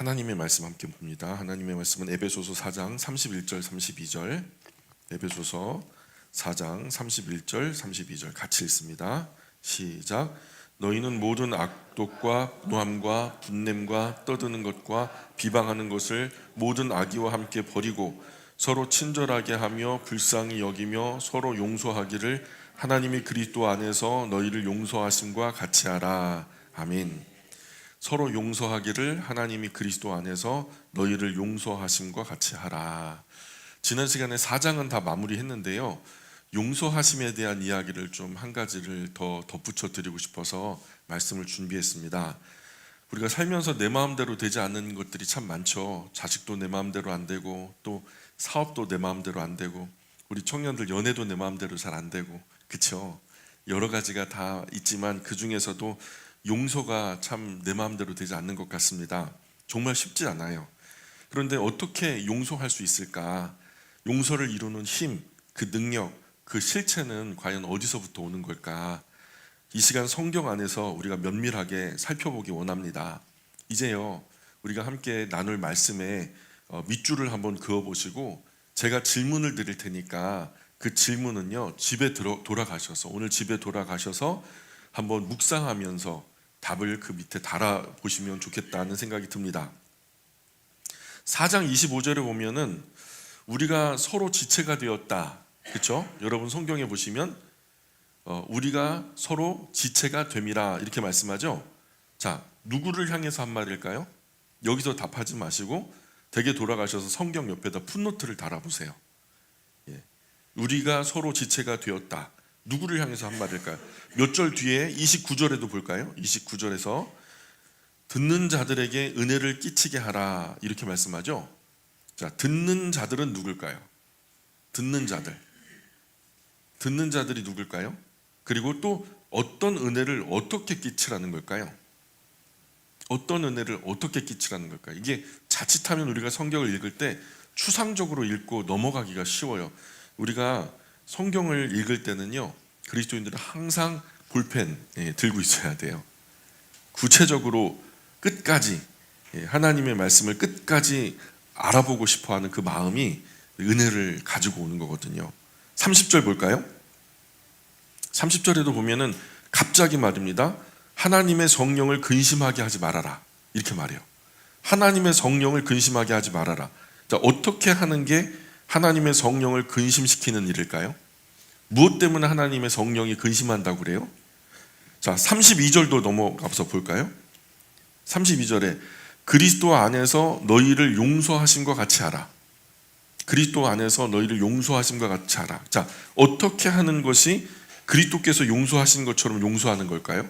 하나님의 말씀 함께 봅니다. 하나님의 말씀은 에베소서 4장 31절 32절, 에베소서 4장 31절 32절 같이 읽습니다. 시작. 너희는 모든 악독과 노함과 분냄과 떠드는 것과 비방하는 것을 모든 악의와 함께 버리고 서로 친절하게 하며 불쌍히 여기며 서로 용서하기를 하나님이 그리스도 안에서 너희를 용서하심과 같이 하라. 아멘. 서로 용서하기를 하나님이 그리스도 안에서 너희를 용서하심과 같이 하라. 지난 시간에 4장은 다 마무리했는데요, 용서하심에 대한 이야기를 좀 한 가지를 더 덧붙여 드리고 싶어서 말씀을 준비했습니다. 우리가 살면서 내 마음대로 되지 않는 것들이 참 많죠. 자식도 내 마음대로 안 되고, 또 사업도 내 마음대로 안 되고, 우리 청년들 연애도 내 마음대로 잘 안 되고, 그쵸? 여러 가지가 다 있지만 그 중에서도 용서가 참 내 마음대로 되지 않는 것 같습니다. 정말 쉽지 않아요. 그런데 어떻게 용서할 수 있을까? 용서를 이루는 힘, 그 능력, 그 실체는 과연 어디서부터 오는 걸까? 이 시간 성경 안에서 우리가 면밀하게 살펴보기 원합니다. 이제요, 우리가 함께 나눌 말씀에 밑줄을 한번 그어보시고 제가 질문을 드릴 테니까 그 질문은요, 집에 돌아가셔서, 오늘 집에 돌아가셔서 한번 묵상하면서 답을 그 밑에 달아보시면 좋겠다는 생각이 듭니다. 4장 25절에 보면은 우리가 서로 지체가 되었다, 그렇죠? 여러분 성경에 보시면 우리가 서로 지체가 됨이라 이렇게 말씀하죠. 자, 누구를 향해서 한 말일까요? 여기서 답하지 마시고 댁에 돌아가셔서 성경 옆에다 풋노트를 달아보세요. 우리가 서로 지체가 되었다, 누구를 향해서 한 말일까요? 몇 절 뒤에 29절에도 볼까요? 29절에서 듣는 자들에게 은혜를 끼치게 하라 이렇게 말씀하죠. 자, 듣는 자들은 누굴까요? 듣는 자들이 누굴까요? 그리고 또 어떤 은혜를 어떻게 끼치라는 걸까요? 어떤 은혜를 어떻게 끼치라는 걸까요? 이게 자칫하면 우리가 성경을 읽을 때 추상적으로 읽고 넘어가기가 쉬워요. 우리가 성경을 읽을 때는요, 그리스도인들은 항상 볼펜 들고 있어야 돼요. 구체적으로 끝까지 하나님의 말씀을 끝까지 알아보고 싶어하는 그 마음이 은혜를 가지고 오는 거거든요. 30절 볼까요? 30절에도 보면은 갑자기 말입니다. 하나님의 성령을 근심하게 하지 말아라 이렇게 말해요. 하나님의 성령을 근심하게 하지 말아라. 자, 어떻게 하는 게 하나님의 성령을 근심시키는 일일까요? 무엇 때문에 하나님의 성령이 근심한다고 그래요? 자, 32절도 넘어가서 볼까요? 32절에 그리스도 안에서 너희를 용서하심과 같이 하라. 그리스도 안에서 너희를 용서하심과 같이 하라. 자, 어떻게 하는 것이 그리스도께서 용서하신 것처럼 용서하는 걸까요?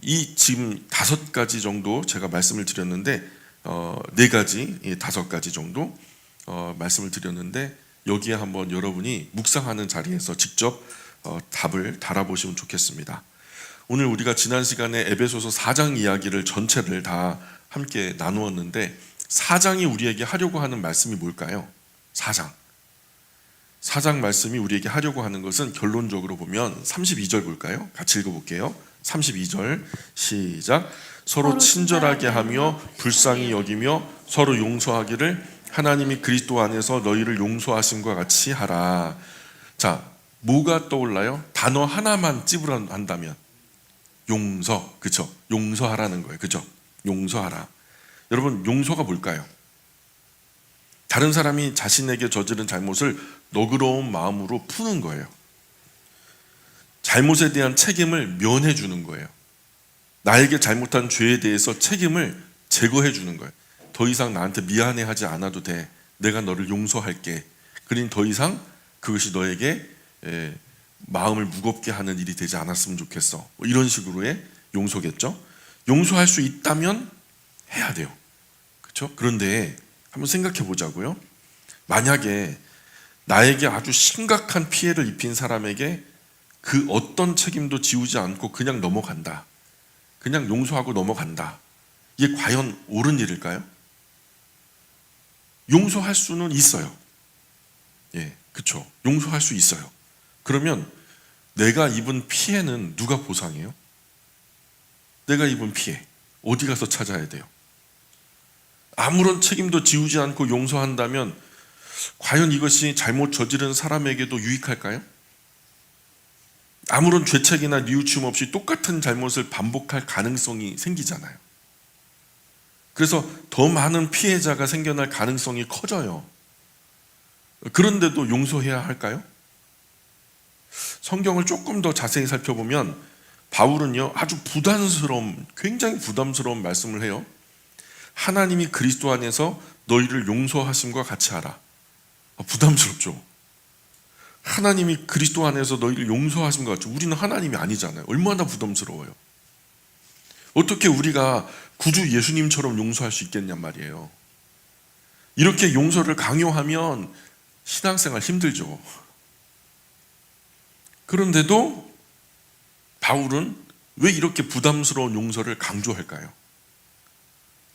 이 지금 5가지 정도 제가 말씀을 드렸는데 4가지, 5가지 정도 말씀을 드렸는데 여기에 한번 여러분이 묵상하는 자리에서 직접 답을 달아보시면 좋겠습니다. 오늘 우리가 지난 시간에 에베소서 4장 이야기를 전체를 다 함께 나누었는데 4장이 우리에게 하려고 하는 말씀이 뭘까요? 4장 말씀이 우리에게 하려고 하는 것은 결론적으로 보면 32절 볼까요? 같이 읽어볼게요. 32절 시작. 서로 친절하게 하며 불쌍히 여기며 서로 용서하기를 하나님이 그리스도 안에서 너희를 용서하심과 같이 하라. 자, 뭐가 떠올라요? 단어 하나만 찝으라 한다면 용서, 그쵸? 용서하라는 거예요, 그쵸? 용서하라. 여러분, 용서가 뭘까요? 다른 사람이 자신에게 저지른 잘못을 너그러운 마음으로 푸는 거예요. 잘못에 대한 책임을 면해 주는 거예요. 나에게 잘못한 죄에 대해서 책임을 제거해 주는 거예요. 더 이상 나한테 미안해하지 않아도 돼. 내가 너를 용서할게. 그러니 더 이상 그것이 너에게 마음을 무겁게 하는 일이 되지 않았으면 좋겠어. 이런 식으로의 용서겠죠. 용서할 수 있다면 해야 돼요. 그렇죠? 그런데 한번 생각해 보자고요. 만약에 나에게 아주 심각한 피해를 입힌 사람에게 그 어떤 책임도 지우지 않고 그냥 넘어간다. 그냥 용서하고 넘어간다. 이게 과연 옳은 일일까요? 용서할 수는 있어요. 그렇죠. 용서할 수 있어요. 그러면 내가 입은 피해는 누가 보상해요? 내가 입은 피해 어디 가서 찾아야 돼요? 아무런 책임도 지우지 않고 용서한다면 과연 이것이 잘못 저지른 사람에게도 유익할까요? 아무런 죄책이나 뉘우침 없이 똑같은 잘못을 반복할 가능성이 생기잖아요. 그래서 더 많은 피해자가 생겨날 가능성이 커져요. 그런데도 용서해야 할까요? 성경을 조금 더 자세히 살펴보면 바울은요, 아주 굉장히 부담스러운 말씀을 해요. 하나님이 그리스도 안에서 너희를 용서하심과 같이 하라. 부담스럽죠. 하나님이 그리스도 안에서 너희를 용서하심과 같이. 우리는 하나님이 아니잖아요. 얼마나 부담스러워요. 어떻게 우리가 구주 예수님처럼 용서할 수 있겠냔 말이에요. 이렇게 용서를 강요하면 신앙생활 힘들죠. 그런데도 바울은 왜 이렇게 부담스러운 용서를 강조할까요?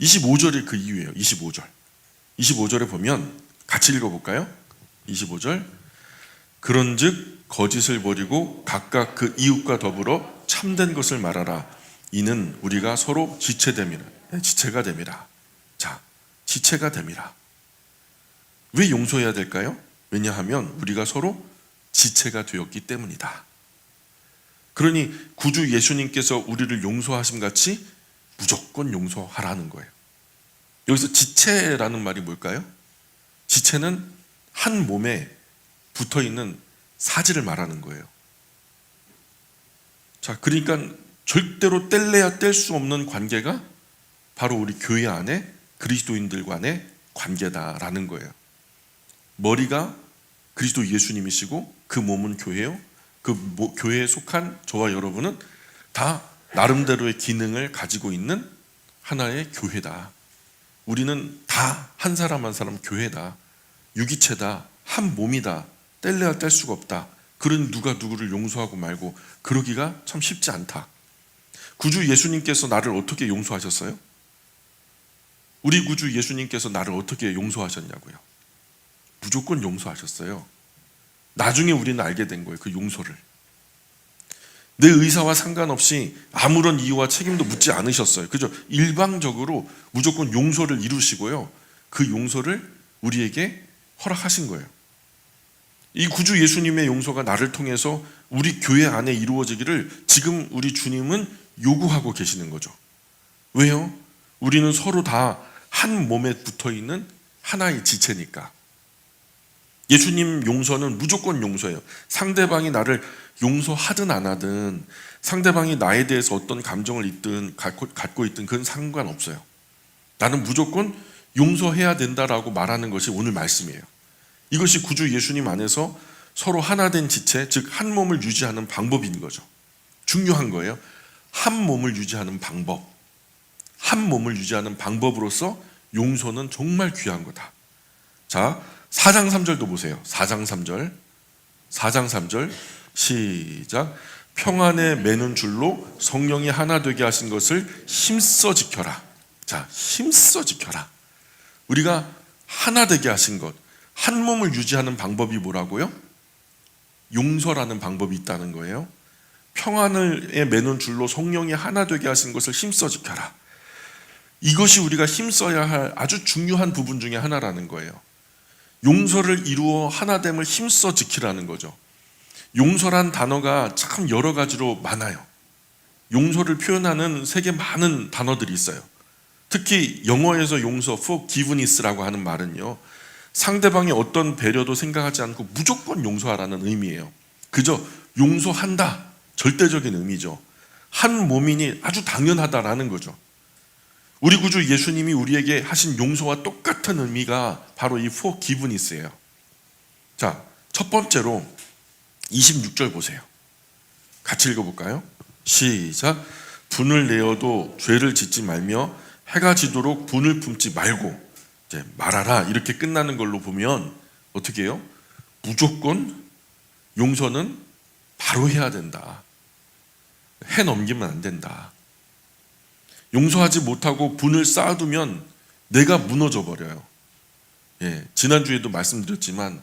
25절이 그 이유예요. 25절에 보면 같이 읽어볼까요? 25절. 그런즉 거짓을 버리고 각각 그 이웃과 더불어 참된 것을 말하라. 이는 우리가 서로 지체가 됨이라. 자, 지체가 됨이라. 왜 용서해야 될까요? 왜냐하면 우리가 서로 지체가 되었기 때문이다. 그러니 구주 예수님께서 우리를 용서하심 같이 무조건 용서하라는 거예요. 여기서 지체라는 말이 뭘까요? 지체는 한 몸에 붙어있는 사지를 말하는 거예요. 자, 그러니까 절대로 뗄래야 뗄 수 없는 관계가 바로 우리 교회 안에 그리스도인들 간의 관계다라는 거예요. 머리가 그리스도 예수님이시고 그 몸은 교회요. 그 교회에 속한 저와 여러분은 다 나름대로의 기능을 가지고 있는 하나의 교회다. 우리는 다 한 사람 한 사람 교회다. 유기체다. 한 몸이다. 뗄래야 뗄 수가 없다. 그런 누가 누구를 용서하고 말고 그러기가 참 쉽지 않다. 구주 예수님께서 나를 어떻게 용서하셨어요? 우리 구주 예수님께서 나를 어떻게 용서하셨냐고요? 무조건 용서하셨어요. 나중에 우리는 알게 된 거예요. 그 용서를. 내 의사와 상관없이 아무런 이유와 책임도 묻지 않으셨어요. 그죠? 일방적으로 무조건 용서를 이루시고요. 그 용서를 우리에게 허락하신 거예요. 이 구주 예수님의 용서가 나를 통해서 우리 교회 안에 이루어지기를 지금 우리 주님은 요구하고 계시는 거죠. 왜요? 우리는 서로 다 한 몸에 붙어있는 하나의 지체니까. 예수님 용서는 무조건 용서예요. 상대방이 나를 용서하든 안 하든, 상대방이 나에 대해서 어떤 감정을 있든 갖고 있든 그건 상관없어요. 나는 무조건 용서해야 된다라고 말하는 것이 오늘 말씀이에요. 이것이 구주 예수님 안에서 서로 하나 된 지체, 즉 한 몸을 유지하는 방법인 거죠. 중요한 거예요. 한 몸을 유지하는 방법. 한 몸을 유지하는 방법으로서 용서는 정말 귀한 거다. 자, 4장 3절도 보세요. 4장 3절 시작. 평안에 매는 줄로 성령이 하나 되게 하신 것을 힘써 지켜라. 자, 힘써 지켜라. 우리가 하나 되게 하신 것, 한 몸을 유지하는 방법이 뭐라고요? 용서라는 방법이 있다는 거예요. 평안에 매는 줄로 성령이 하나 되게 하신 것을 힘써 지켜라. 이것이 우리가 힘써야 할 아주 중요한 부분 중에 하나라는 거예요. 용서를 이루어 하나됨을 힘써 지키라는 거죠. 용서란 단어가 참 여러 가지로 많아요. 용서를 표현하는 세계 많은 단어들이 있어요. 특히 영어에서 용서, forgiveness라고 하는 말은요, 상대방의 어떤 배려도 생각하지 않고 무조건 용서하라는 의미예요. 그저 용서한다, 절대적인 의미죠. 한 몸이니 아주 당연하다라는 거죠. 우리 구주 예수님이 우리에게 하신 용서와 똑같은 의미가 바로 이 forgiveness예요. 자, 첫 번째로 26절 보세요. 같이 읽어볼까요? 시작. 분을 내어도 죄를 짓지 말며 해가 지도록 분을 품지 말고 이제 말하라. 이렇게 끝나는 걸로 보면 어떻게 해요? 무조건 용서는 바로 해야 된다. 해 넘기면 안 된다. 용서하지 못하고 분을 쌓아두면 내가 무너져 버려요. 예, 지난주에도 말씀드렸지만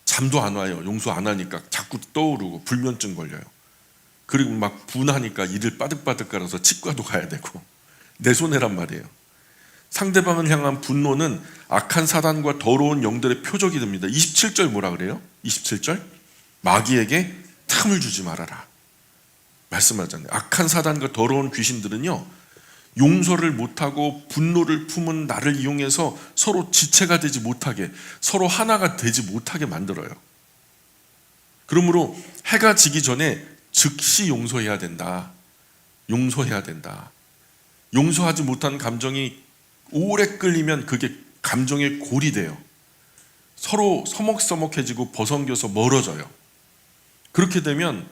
잠도 안 와요. 용서 안 하니까 자꾸 떠오르고 불면증 걸려요. 그리고 막 분하니까 이를 빠득빠득 갈아서 치과도 가야 되고 내 손해란 말이에요. 상대방을 향한 분노는 악한 사단과 더러운 영들의 표적이 됩니다. 27절 뭐라 그래요? 27절 마귀에게 틈을 주지 말아라 말씀하잖아요. 악한 사단과 더러운 귀신들은요, 용서를 못하고 분노를 품은 나를 이용해서 서로 지체가 되지 못하게, 서로 하나가 되지 못하게 만들어요. 그러므로 해가 지기 전에 즉시 용서해야 된다. 용서해야 된다. 용서하지 못한 감정이 오래 끌리면 그게 감정의 골이 돼요. 서로 서먹서먹해지고 버성겨서 멀어져요. 그렇게 되면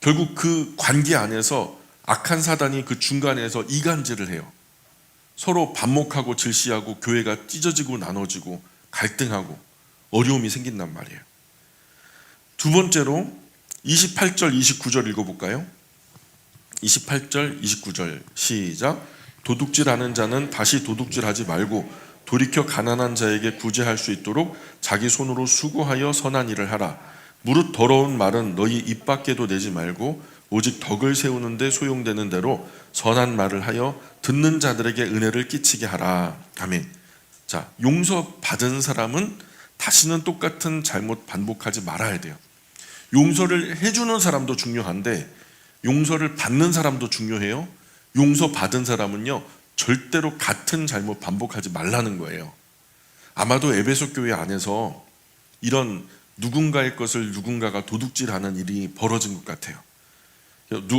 결국 그 관계 안에서 악한 사단이 그 중간에서 이간질을 해요. 서로 반목하고 질시하고 교회가 찢어지고 나눠지고 갈등하고 어려움이 생긴단 말이에요. 두 번째로 28절 29절 읽어볼까요? 28절 29절 시작. 도둑질하는 자는 다시 도둑질하지 말고 돌이켜 가난한 자에게 구제할 수 있도록 자기 손으로 수고하여 선한 일을 하라. 무릇 더러운 말은 너희 입 밖에도 내지 말고 오직 덕을 세우는 데 소용되는 대로 선한 말을 하여 듣는 자들에게 은혜를 끼치게 하라. 아멘. 자, 용서받은 사람은 다시는 똑같은 잘못 반복하지 말아야 돼요. 용서를 해주는 사람도 중요한데 용서를 받는 사람도 중요해요. 용서받은 사람은요, 절대로 같은 잘못 반복하지 말라는 거예요. 아마도 에베소 교회 안에서 이런 누군가의 것을 누군가가 도둑질하는 일이 벌어진 것 같아요.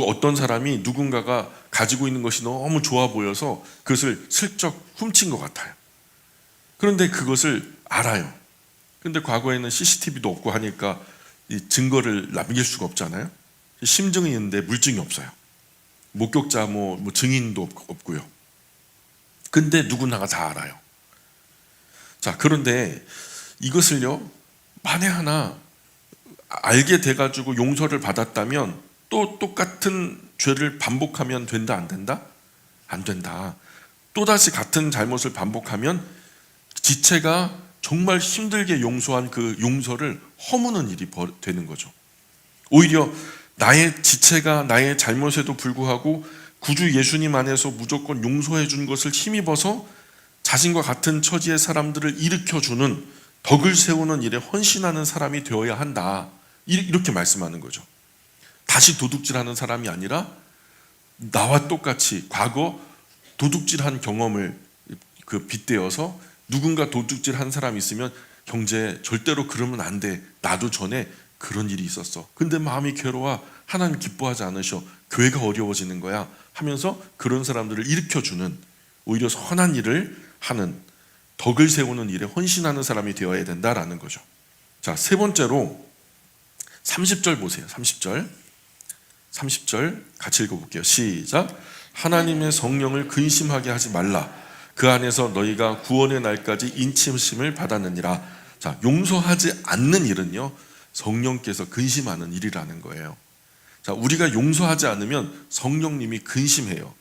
어떤 사람이 누군가가 가지고 있는 것이 너무 좋아 보여서 그것을 슬쩍 훔친 것 같아요. 그런데 그것을 알아요. 그런데 과거에는 CCTV도 없고 하니까 이 증거를 남길 수가 없잖아요. 심증이 있는데 물증이 없어요. 목격자 뭐 증인도 없고요. 근데 누구나가 다 알아요. 자, 그런데 이것을요, 만에 하나 알게 돼가지고 용서를 받았다면 또 똑같은 죄를 반복하면 된다, 안 된다? 안 된다. 또다시 같은 잘못을 반복하면 지체가 정말 힘들게 용서한 그 용서를 허무는 일이 되는 거죠. 오히려 나의 지체가 나의 잘못에도 불구하고 구주 예수님 안에서 무조건 용서해 준 것을 힘입어서 자신과 같은 처지의 사람들을 일으켜주는 덕을 세우는 일에 헌신하는 사람이 되어야 한다. 이렇게 말씀하는 거죠. 다시 도둑질하는 사람이 아니라 나와 똑같이 과거 도둑질한 경험을 빗대어서 누군가 도둑질한 사람이 있으면 형제 절대로 그러면 안 돼. 나도 전에 그런 일이 있었어. 근데 마음이 괴로워. 하나님 기뻐하지 않으셔. 교회가 어려워지는 거야. 하면서 그런 사람들을 일으켜주는, 오히려 선한 일을 하는, 덕을 세우는 일에 헌신하는 사람이 되어야 된다라는 거죠. 자, 세 번째로 30절 보세요. 30절 같이 읽어볼게요. 시작. 하나님의 성령을 근심하게 하지 말라. 그 안에서 너희가 구원의 날까지 인침심을 받았느니라. 자, 용서하지 않는 일은요, 성령께서 근심하는 일이라는 거예요. 자, 우리가 용서하지 않으면 성령님이 근심해요.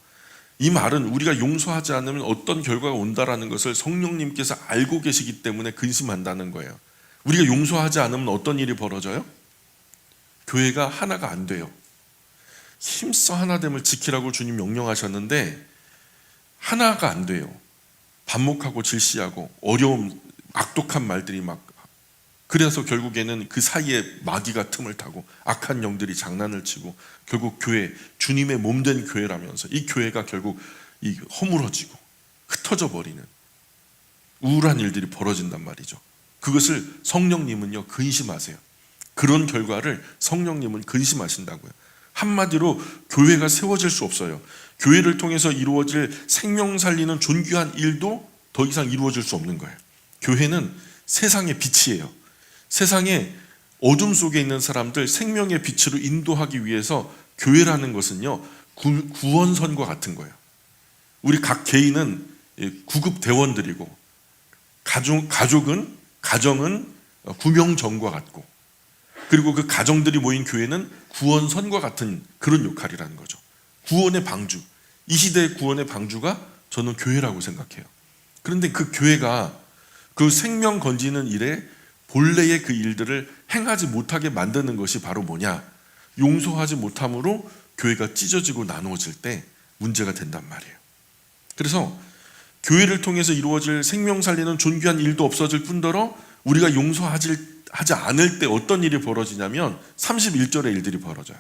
이 말은 우리가 용서하지 않으면 어떤 결과가 온다라는 것을 성령님께서 알고 계시기 때문에 근심한다는 거예요. 우리가 용서하지 않으면 어떤 일이 벌어져요? 교회가 하나가 안 돼요. 힘써 하나됨을 지키라고 주님 명령하셨는데 하나가 안 돼요. 반목하고 질시하고 어려움, 악독한 말들이 막, 그래서 결국에는 그 사이에 마귀가 틈을 타고 악한 영들이 장난을 치고 결국 교회, 주님의 몸된 교회라면서 이 교회가 결국 허물어지고 흩어져 버리는 우울한 일들이 벌어진단 말이죠. 그것을 성령님은요, 근심하세요. 그런 결과를 성령님은 근심하신다고요. 한마디로 교회가 세워질 수 없어요. 교회를 통해서 이루어질 생명 살리는 존귀한 일도 더 이상 이루어질 수 없는 거예요. 교회는 세상의 빛이에요. 세상에 어둠 속에 있는 사람들 생명의 빛으로 인도하기 위해서 교회라는 것은요, 구원선과 같은 거예요. 우리 각 개인은 구급 대원들이고 가정은 구명정과 같고, 그리고 그 가정들이 모인 교회는 구원선과 같은 그런 역할이라는 거죠. 구원의 방주, 이 시대의 구원의 방주가 저는 교회라고 생각해요. 그런데 그 교회가 그 생명 건지는 일에 본래의 그 일들을 행하지 못하게 만드는 것이 바로 뭐냐? 용서하지 못함으로 교회가 찢어지고 나누어질 때 문제가 된단 말이에요. 그래서 교회를 통해서 이루어질 생명 살리는 존귀한 일도 없어질 뿐더러 우리가 용서하지 않을 때 어떤 일이 벌어지냐면 31절의 일들이 벌어져요.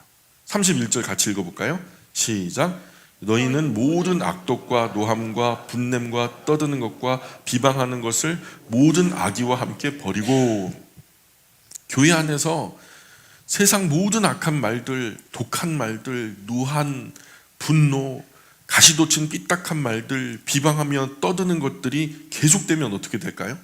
31절 같이 읽어볼까요? 시작. 너희는 모든 악독과 노함과 분냄과 떠드는 것과 비방하는 것을 모든 악의와 함께 버리고. 교회 안에서 세상 모든 악한 말들, 독한 말들, 노한, 분노, 가시돋친 삐딱한 말들, 비방하며 떠드는 것들이 계속되면 어떻게 될까요?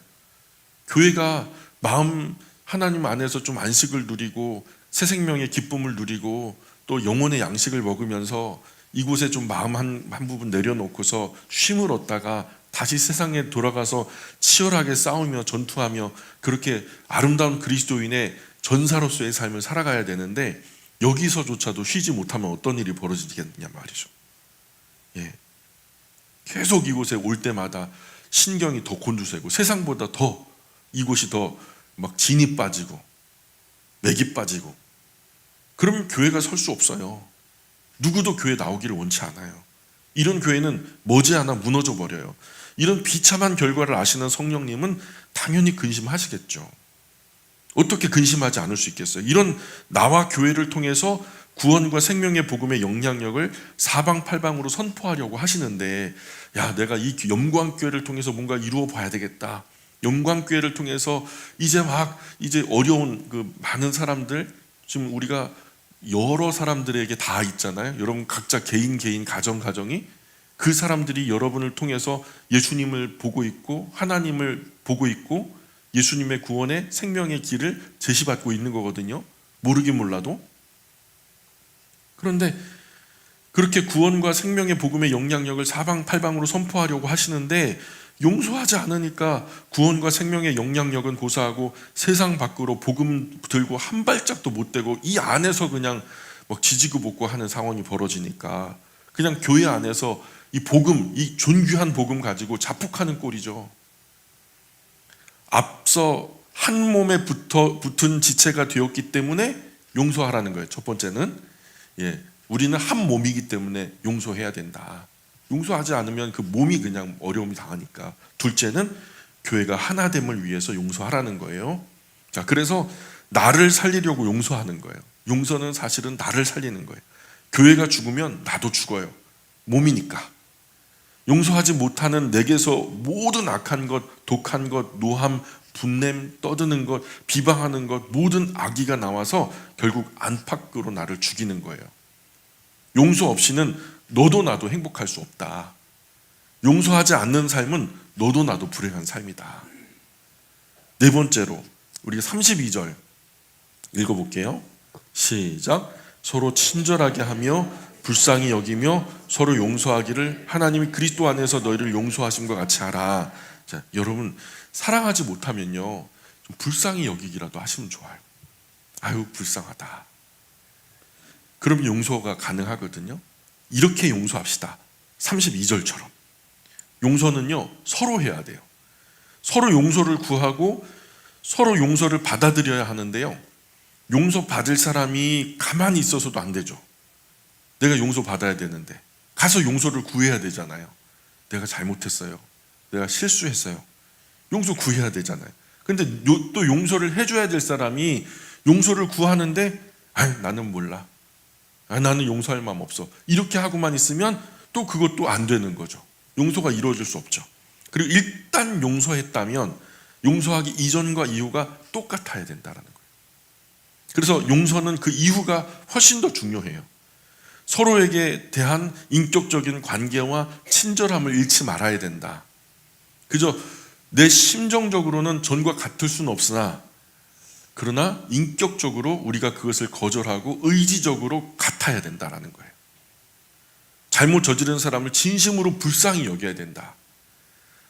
교회가 마음 하나님 안에서 좀 안식을 누리고 새 생명의 기쁨을 누리고 또 영혼의 양식을 먹으면서 이곳에 좀 마음 한 부분 내려놓고서 쉼을 얻다가 다시 세상에 돌아가서 치열하게 싸우며 전투하며 그렇게 아름다운 그리스도인의 전사로서의 삶을 살아가야 되는데 여기서조차도 쉬지 못하면 어떤 일이 벌어지겠냐 말이죠. 예. 계속 이곳에 올 때마다 신경이 더 곤두세고 세상보다 더 이곳이 더 막 진이 빠지고 맥이 빠지고 그러면 교회가 설 수 없어요. 누구도 교회 나오기를 원치 않아요. 이런 교회는 머지않아 무너져 버려요. 이런 비참한 결과를 아시는 성령님은 당연히 근심하시겠죠. 어떻게 근심하지 않을 수 있겠어요? 이런 나와 교회를 통해서 구원과 생명의 복음의 영향력을 사방팔방으로 선포하려고 하시는데, 야, 내가 이 영광교회를 통해서 뭔가 이루어 봐야 되겠다. 영광교회를 통해서 이제 어려운 그 많은 사람들, 지금 우리가 여러 사람들에게 다 있잖아요. 여러분 각자 개인 가정이 그 사람들이 여러분을 통해서 예수님을 보고 있고 하나님을 보고 있고 예수님의 구원의 생명의 길을 제시받고 있는 거거든요. 모르긴 몰라도. 그런데 그렇게 구원과 생명의 복음의 영향력을 사방팔방으로 선포하려고 하시는데 용서하지 않으니까 구원과 생명의 영향력은 고사하고 세상 밖으로 복음 들고 한 발짝도 못 대고 이 안에서 그냥 막 지지고 볶고 하는 상황이 벌어지니까 그냥 교회 안에서 이 복음, 이 존귀한 복음 가지고 자폭하는 꼴이죠. 앞서 한 몸에 붙은 지체가 되었기 때문에 용서하라는 거예요. 첫 번째는 우리는 한 몸이기 때문에 용서해야 된다. 용서하지 않으면 그 몸이 그냥 어려움이 당하니까. 둘째는 교회가 하나됨을 위해서 용서하라는 거예요. 자, 그래서 나를 살리려고 용서하는 거예요. 용서는 사실은 나를 살리는 거예요. 교회가 죽으면 나도 죽어요. 몸이니까. 용서하지 못하는 내게서 모든 악한 것, 독한 것, 노함, 분냄, 떠드는 것, 비방하는 것, 모든 악의가 나와서 결국 안팎으로 나를 죽이는 거예요. 용서 없이는 너도 나도 행복할 수 없다. 용서하지 않는 삶은 너도 나도 불행한 삶이다. 네 번째로 우리가 32절 읽어볼게요. 시작. 서로 친절하게 하며 불쌍히 여기며 서로 용서하기를 하나님이 그리스도 안에서 너희를 용서하신 것 같이 하라. 자, 여러분 사랑하지 못하면요 좀 불쌍히 여기기라도 하시면 좋아요. 아유 불쌍하다. 그럼 용서가 가능하거든요. 이렇게 용서합시다. 32절처럼. 용서는요 서로 해야 돼요. 서로 용서를 구하고 서로 용서를 받아들여야 하는데요, 용서 받을 사람이 가만히 있어서도 안 되죠. 내가 용서 받아야 되는데 가서 용서를 구해야 되잖아요. 내가 잘못했어요. 내가 실수했어요. 용서 구해야 되잖아요. 근데 또 용서를 해줘야 될 사람이 용서를 구하는데 나는 몰라. 나는 용서할 마음 없어. 이렇게 하고만 있으면 또 그것도 안 되는 거죠. 용서가 이루어질 수 없죠. 그리고 일단 용서했다면 용서하기 이전과 이후가 똑같아야 된다는 거예요. 그래서 용서는 그 이후가 훨씬 더 중요해요. 서로에게 대한 인격적인 관계와 친절함을 잃지 말아야 된다. 그저 내 심정적으로는 전과 같을 수는 없으나 그러나 인격적으로 우리가 그것을 거절하고 의지적으로 같아야 된다는 거예요. 잘못 저지른 사람을 진심으로 불쌍히 여겨야 된다.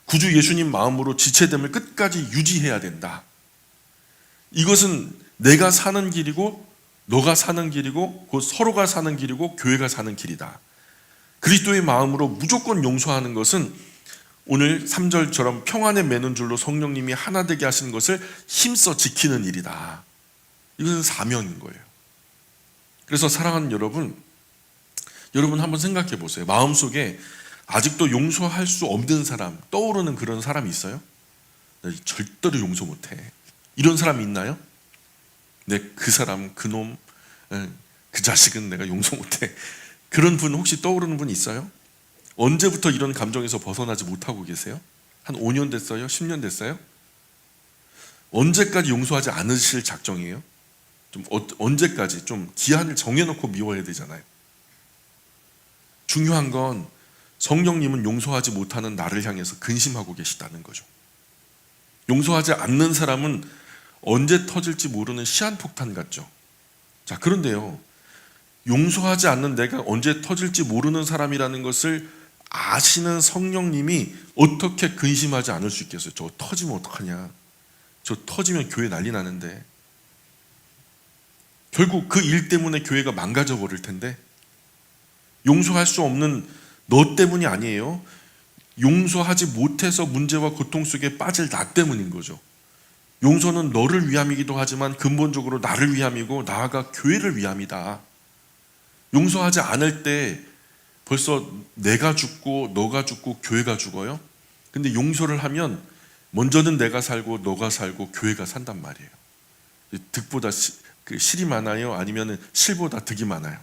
구주 예수님 마음으로 지체됨을 끝까지 유지해야 된다. 이것은 내가 사는 길이고 너가 사는 길이고 곧 서로가 사는 길이고 교회가 사는 길이다. 그리스도의 마음으로 무조건 용서하는 것은 오늘 3절처럼 평안에 매는 줄로 성령님이 하나 되게 하신 것을 힘써 지키는 일이다. 이것은 사명인 거예요. 그래서 사랑하는 여러분 한번 생각해 보세요. 마음속에 아직도 용서할 수 없는 사람, 떠오르는 그런 사람이 있어요? 절대로 용서 못해. 이런 사람이 있나요? 네, 그 사람, 그놈, 그 자식은 내가 용서 못해. 그런 분 혹시 떠오르는 분 있어요? 언제부터 이런 감정에서 벗어나지 못하고 계세요? 한 5년 됐어요? 10년 됐어요? 언제까지 용서하지 않으실 작정이에요? 언제까지 좀 기한을 정해놓고 미워야 되잖아요. 중요한 건 성령님은 용서하지 못하는 나를 향해서 근심하고 계시다는 거죠. 용서하지 않는 사람은 언제 터질지 모르는 시한폭탄 같죠. 자, 그런데요, 용서하지 않는 내가 언제 터질지 모르는 사람이라는 것을 아시는 성령님이 어떻게 근심하지 않을 수 있겠어요? 저 터지면 어떡하냐, 저 터지면 교회 난리 나는데. 결국 그 일 때문에 교회가 망가져 버릴 텐데. 용서할 수 없는 너 때문이 아니에요. 용서하지 못해서 문제와 고통 속에 빠질 나 때문인 거죠. 용서는 너를 위함이기도 하지만 근본적으로 나를 위함이고 나아가 교회를 위함이다. 용서하지 않을 때 벌써 내가 죽고 너가 죽고 교회가 죽어요. 근데 용서를 하면 먼저는 내가 살고 너가 살고 교회가 산단 말이에요. 득보다 실이 많아요? 아니면 실보다 득이 많아요?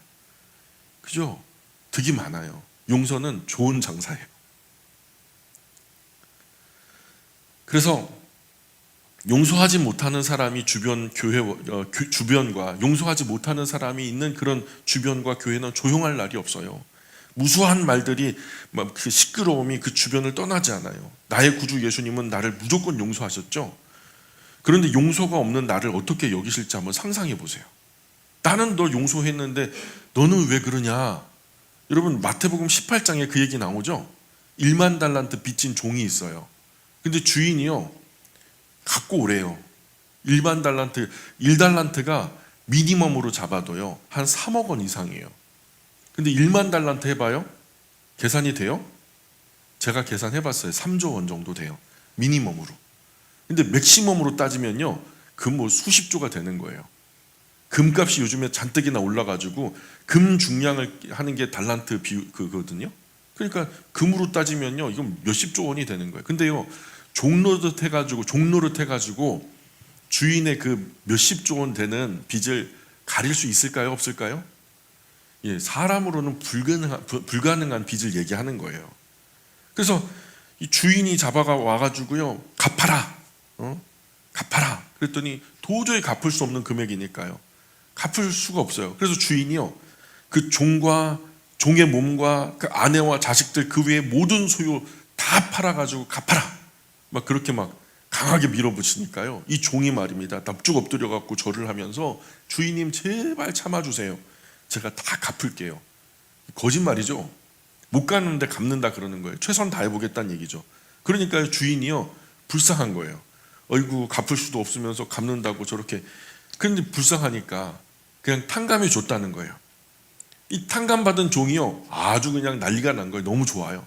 그죠? 득이 많아요. 용서는 좋은 장사예요. 그래서 용서하지 못하는 사람이 주변과 용서하지 못하는 사람이 있는 그런 주변과 교회는 조용할 날이 없어요. 무수한 말들이 막 그 시끄러움이 그 주변을 떠나지 않아요. 나의 구주 예수님은 나를 무조건 용서하셨죠. 그런데 용서가 없는 나를 어떻게 여기실지 한번 상상해 보세요. 나는 너 용서했는데 너는 왜 그러냐? 여러분, 마태복음 18장에 그 얘기 나오죠. 1만 달란트 빚진 종이 있어요. 근데 주인이요, 갖고 오래요. 1만 달란트, 1달란트가 미니멈으로 잡아도요 한 3억 원 이상이에요. 근데 1만 달란트 해봐요. 계산이 돼요? 제가 계산해봤어요. 3조 원 정도 돼요. 미니멈으로. 근데 맥시멈으로 따지면요, 그 뭐 수십조가 되는 거예요. 금값이 요즘에 잔뜩이나 올라가지고 금 중량을 하는 게 달란트 그거든요. 그러니까 금으로 따지면요, 이건 몇십조 원이 되는 거예요. 근데요, 종노릇 해가지고 주인의 그 몇십조 원 되는 빚을 가릴 수 있을까요? 없을까요? 예, 사람으로는 불가능한 빚을 얘기하는 거예요. 그래서 이 주인이 잡아가 와가지고요, 갚아라, 갚아라. 그랬더니 도저히 갚을 수 없는 금액이니까요, 갚을 수가 없어요. 그래서 주인이요, 그 종의 몸과 그 아내와 자식들 그 외의 모든 소유 다 팔아가지고 갚아라, 막 그렇게 막 강하게 밀어붙이니까요, 이 종이 말입니다, 납죽 엎드려갖고 절을 하면서 주인님 제발 참아주세요. 제가 다 갚을게요. 거짓말이죠. 못 갚는데 갚는다 그러는 거예요. 최선 다해보겠다는 얘기죠. 그러니까 주인이요, 불쌍한 거예요. 어이구, 갚을 수도 없으면서 갚는다고 저렇게. 그런데 불쌍하니까 그냥 탕감해 줬다는 거예요. 이 탕감받은 종이요, 아주 그냥 난리가 난 거예요. 너무 좋아요.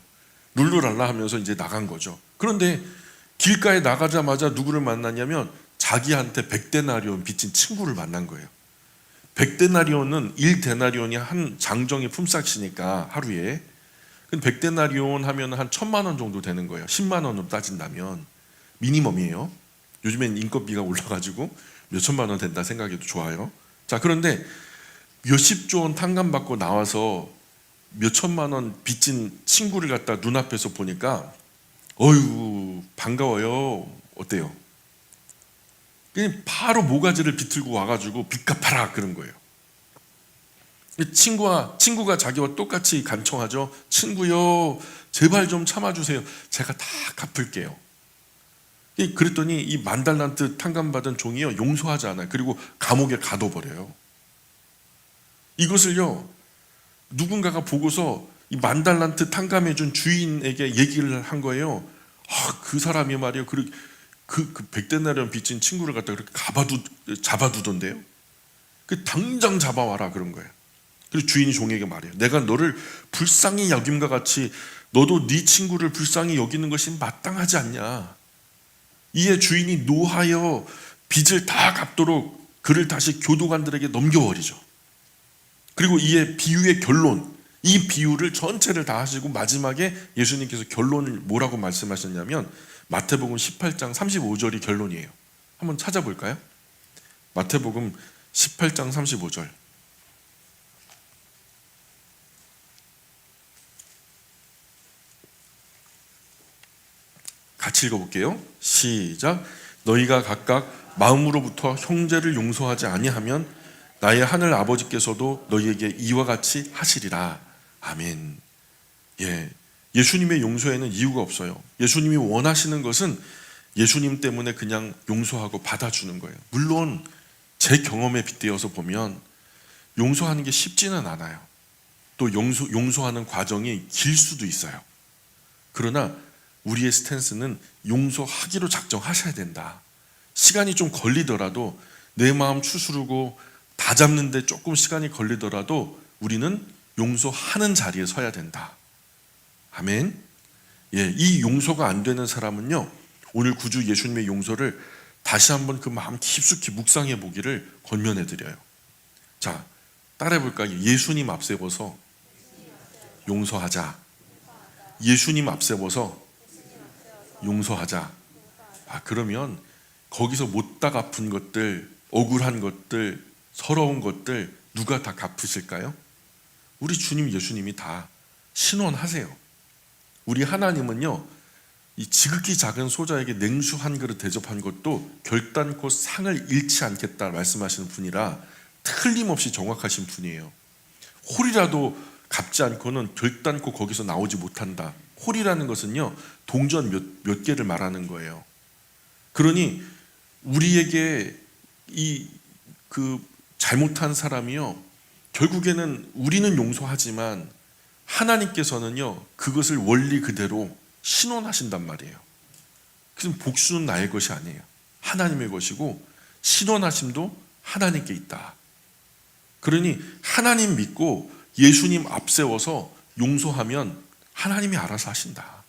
룰루랄라 하면서 이제 나간 거죠. 그런데 길가에 나가자마자 누구를 만났냐면 자기한테 100데나리온 빚진 친구를 만난 거예요. 100데나리온은 1데나리온이 한 장정의 품삯이니까 하루에. 100데나리온 하면 한 1000만 원 정도 되는 거예요. 10만 원으로 따진다면 미니멈이에요. 요즘엔 인건비가 올라가지고 몇천만 원 된다 생각해도 좋아요. 자, 그런데 몇십조 원 탕감받고 나와서 몇천만 원 빚진 친구를 갖다 눈앞에서 보니까 어휴, 반가워요. 어때요? 그냥 바로 모가지를 비틀고 와가지고 빚 갚아라 그런 거예요. 친구가 자기와 똑같이 간청하죠. 친구요, 제발 좀 참아주세요. 제가 다 갚을게요. 그랬더니 이 10,000달란트 탕감받은 종이요, 용서하지 않아요. 그리고 감옥에 가둬버려요. 이것을요, 누군가가 보고서 이 10,000달란트 탕감해준 주인에게 얘기를 한 거예요. 그 사람이 말이에요, 그 100데나리온 빚진 친구를 갖다 그렇게 잡아두던데요. 당장 잡아와라 그런 거예요. 그리고 주인이 종에게 말해요. 내가 너를 불쌍히 여김과 같이 너도 네 친구를 불쌍히 여기는 것이 마땅하지 않냐. 이에 주인이 노하여 빚을 다 갚도록 그를 다시 교도관들에게 넘겨버리죠. 그리고 이에 비유의 결론, 이 비유를 전체를 다 하시고 마지막에 예수님께서 결론을 뭐라고 말씀하셨냐면 마태복음 18장 35절이 결론이에요. 한번 찾아볼까요? 마태복음 18장 35절. 같이 읽어볼게요. 시작. 너희가 각각 마음으로부터 형제를 용서하지 아니하면 나의 하늘 아버지께서도 너희에게 이와 같이 하시리라. 아멘. 예, 예수님의 용서에는 이유가 없어요. 예수님이 원하시는 것은 예수님 때문에 그냥 용서하고 받아주는 거예요. 물론 제 경험에 빗대어서 보면 용서하는 게 쉽지는 않아요. 또 용서하는 과정이 길 수도 있어요. 그러나 우리의 스탠스는 용서하기로 작정하셔야 된다. 시간이 좀 걸리더라도 내 마음 추스르고 다 잡는데 조금 시간이 걸리더라도 우리는 용서하는 자리에 서야 된다. 아멘. 예, 이 용서가 안 되는 사람은요, 오늘 구주 예수님의 용서를 다시 한번 그 마음 깊숙이 묵상해 보기를 권면해 드려요. 자, 따라해 볼까요? 예수님 앞세워서 용서하자. 예수님 앞세워서 용서하자. 그러면 거기서 못다 갚은 것들, 억울한 것들, 서러운 것들 누가 다 갚으실까요? 우리 주님 예수님이 다 신원하세요. 우리 하나님은요, 이 지극히 작은 소자에게 냉수 한 그릇 대접한 것도 결단코 상을 잃지 않겠다 말씀하시는 분이라 틀림없이 정확하신 분이에요. 홀이라도 갚지 않고는 결단코 거기서 나오지 못한다. 홀이라는 것은요, 동전 몇 개를 말하는 거예요. 그러니 우리에게 그 잘못한 사람이요, 결국에는 우리는 용서하지만 하나님께서는요, 그것을 원리 그대로 신원하신단 말이에요. 그래서 복수는 나의 것이 아니에요. 하나님의 것이고 신원하심도 하나님께 있다. 그러니 하나님 믿고 예수님 앞세워서 용서하면 하나님이 알아서 하신다.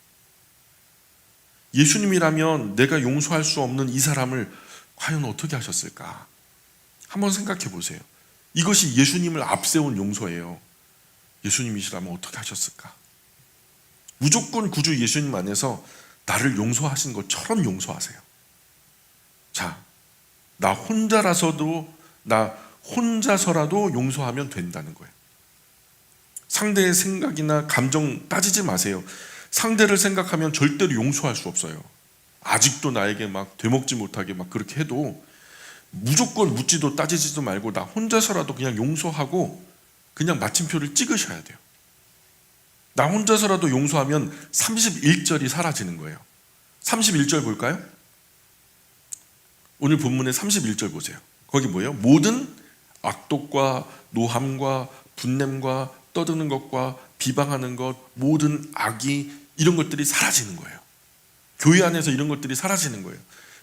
예수님이라면 내가 용서할 수 없는 이 사람을 과연 어떻게 하셨을까? 한번 생각해 보세요. 이것이 예수님을 앞세운 용서예요. 예수님이시라면 어떻게 하셨을까? 무조건 구주 예수님 안에서 나를 용서하신 것처럼 용서하세요. 자, 나 혼자서라도 용서하면 된다는 거예요. 상대의 생각이나 감정 따지지 마세요. 상대를 생각하면 절대로 용서할 수 없어요. 아직도 나에게 막 되먹지 못하게 막 그렇게 해도 무조건 묻지도 따지지도 말고 나 혼자서라도 그냥 용서하고 그냥 마침표를 찍으셔야 돼요. 나 혼자서라도 용서하면 31절이 사라지는 거예요. 31절 볼까요? 오늘 본문의 31절 보세요. 거기 뭐예요? 모든 악독과 노함과 분냄과 떠드는 것과 비방하는 것, 모든 악이 이런 것들이 사라지는 거예요. 교회 안에서 이런 것들이 사라지는 거예요.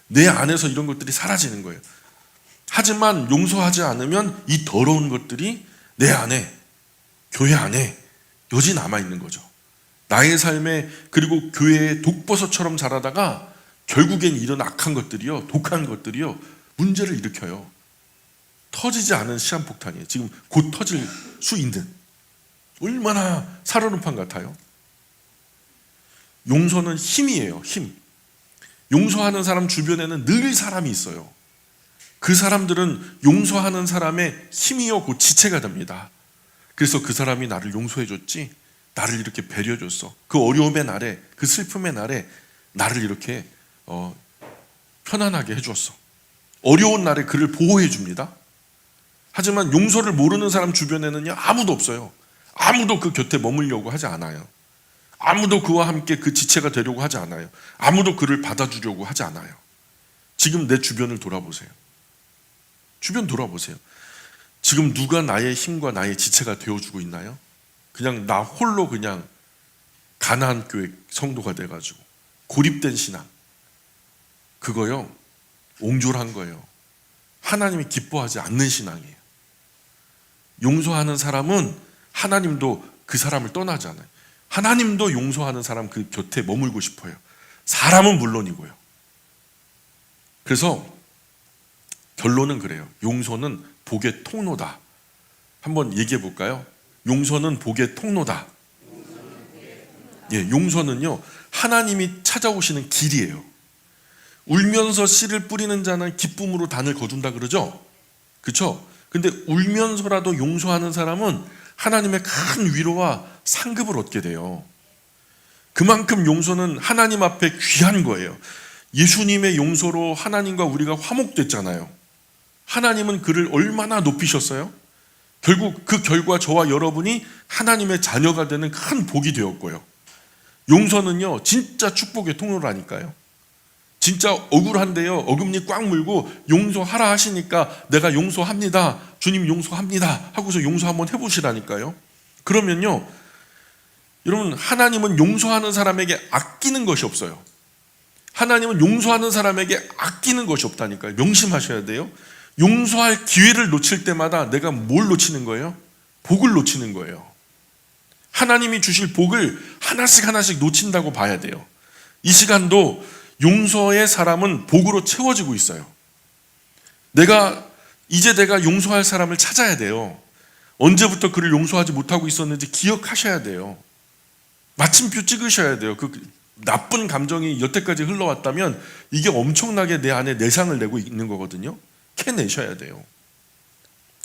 내 안에서 이런 것들이 사라지는 거예요. 하지만 용서하지 않으면 이 더러운 것들이 내 안에, 교회 안에 여지 남아있는 거죠. 나의 삶에, 그리고 교회의 독버섯처럼 자라다가 결국엔 이런 악한 것들이요, 독한 것들이요, 문제를 일으켜요. 터지지 않은 시한폭탄이에요. 지금 곧 터질 수 있는. 얼마나 살얼음판 같아요. 용서는 힘이에요. 힘. 용서하는 사람 주변에는 늘 사람이 있어요. 그 사람들은 용서하는 사람의 힘이요 곧 지체가 됩니다. 그래서 그 사람이 나를 용서해줬지, 나를 이렇게 배려해줬어. 그 어려움의 날에, 그 슬픔의 날에 나를 이렇게 편안하게 해줬어. 어려운 날에 그를 보호해줍니다. 하지만 용서를 모르는 사람 주변에는요, 아무도 없어요. 아무도 그 곁에 머물려고 하지 않아요. 아무도 그와 함께 그 지체가 되려고 하지 않아요. 아무도 그를 받아주려고 하지 않아요. 지금 내 주변을 돌아보세요. 주변 돌아보세요. 지금 누가 나의 힘과 나의 지체가 되어주고 있나요? 그냥 나 홀로 그냥 가나안 교회 성도가 돼가지고 고립된 신앙. 그거요, 옹졸한 거예요. 하나님이 기뻐하지 않는 신앙이에요. 용서하는 사람은 하나님도 그 사람을 떠나지 않아요. 하나님도 용서하는 사람 그 곁에 머물고 싶어요. 사람은 물론이고요. 그래서 결론은 그래요. 용서는 복의 통로다. 한번 얘기해 볼까요? 용서는 복의 통로다. 예, 용서는요 하나님이 찾아오시는 길이에요. 울면서 씨를 뿌리는 자는 기쁨으로 단을 거둔다 그러죠. 그렇죠? 근데 울면서라도 용서하는 사람은 하나님의 큰 위로와 상급을 얻게 돼요. 그만큼 용서는 하나님 앞에 귀한 거예요. 예수님의 용서로 하나님과 우리가 화목됐잖아요. 하나님은 그를 얼마나 높이셨어요? 결국 그 결과 저와 여러분이 하나님의 자녀가 되는 큰 복이 되었고요. 용서는요 진짜 축복의 통로라니까요. 진짜 억울한데요 어금니 꽉 물고 용서하라 하시니까 내가 용서합니다, 주님 용서합니다 하고서 용서 한번 해보시라니까요. 그러면요 여러분, 하나님은 용서하는 사람에게 아끼는 것이 없어요. 하나님은 용서하는 사람에게 아끼는 것이 없다니까요. 명심하셔야 돼요. 용서할 기회를 놓칠 때마다 내가 뭘 놓치는 거예요? 복을 놓치는 거예요. 하나님이 주실 복을 하나씩 하나씩 놓친다고 봐야 돼요. 이 시간도 용서의 사람은 복으로 채워지고 있어요. 이제 내가 용서할 사람을 찾아야 돼요. 언제부터 그를 용서하지 못하고 있었는지 기억하셔야 돼요. 마침표 찍으셔야 돼요. 그 나쁜 감정이 여태까지 흘러왔다면 이게 엄청나게 내 안에 내상을 내고 있는 거거든요. 캐내셔야 돼요.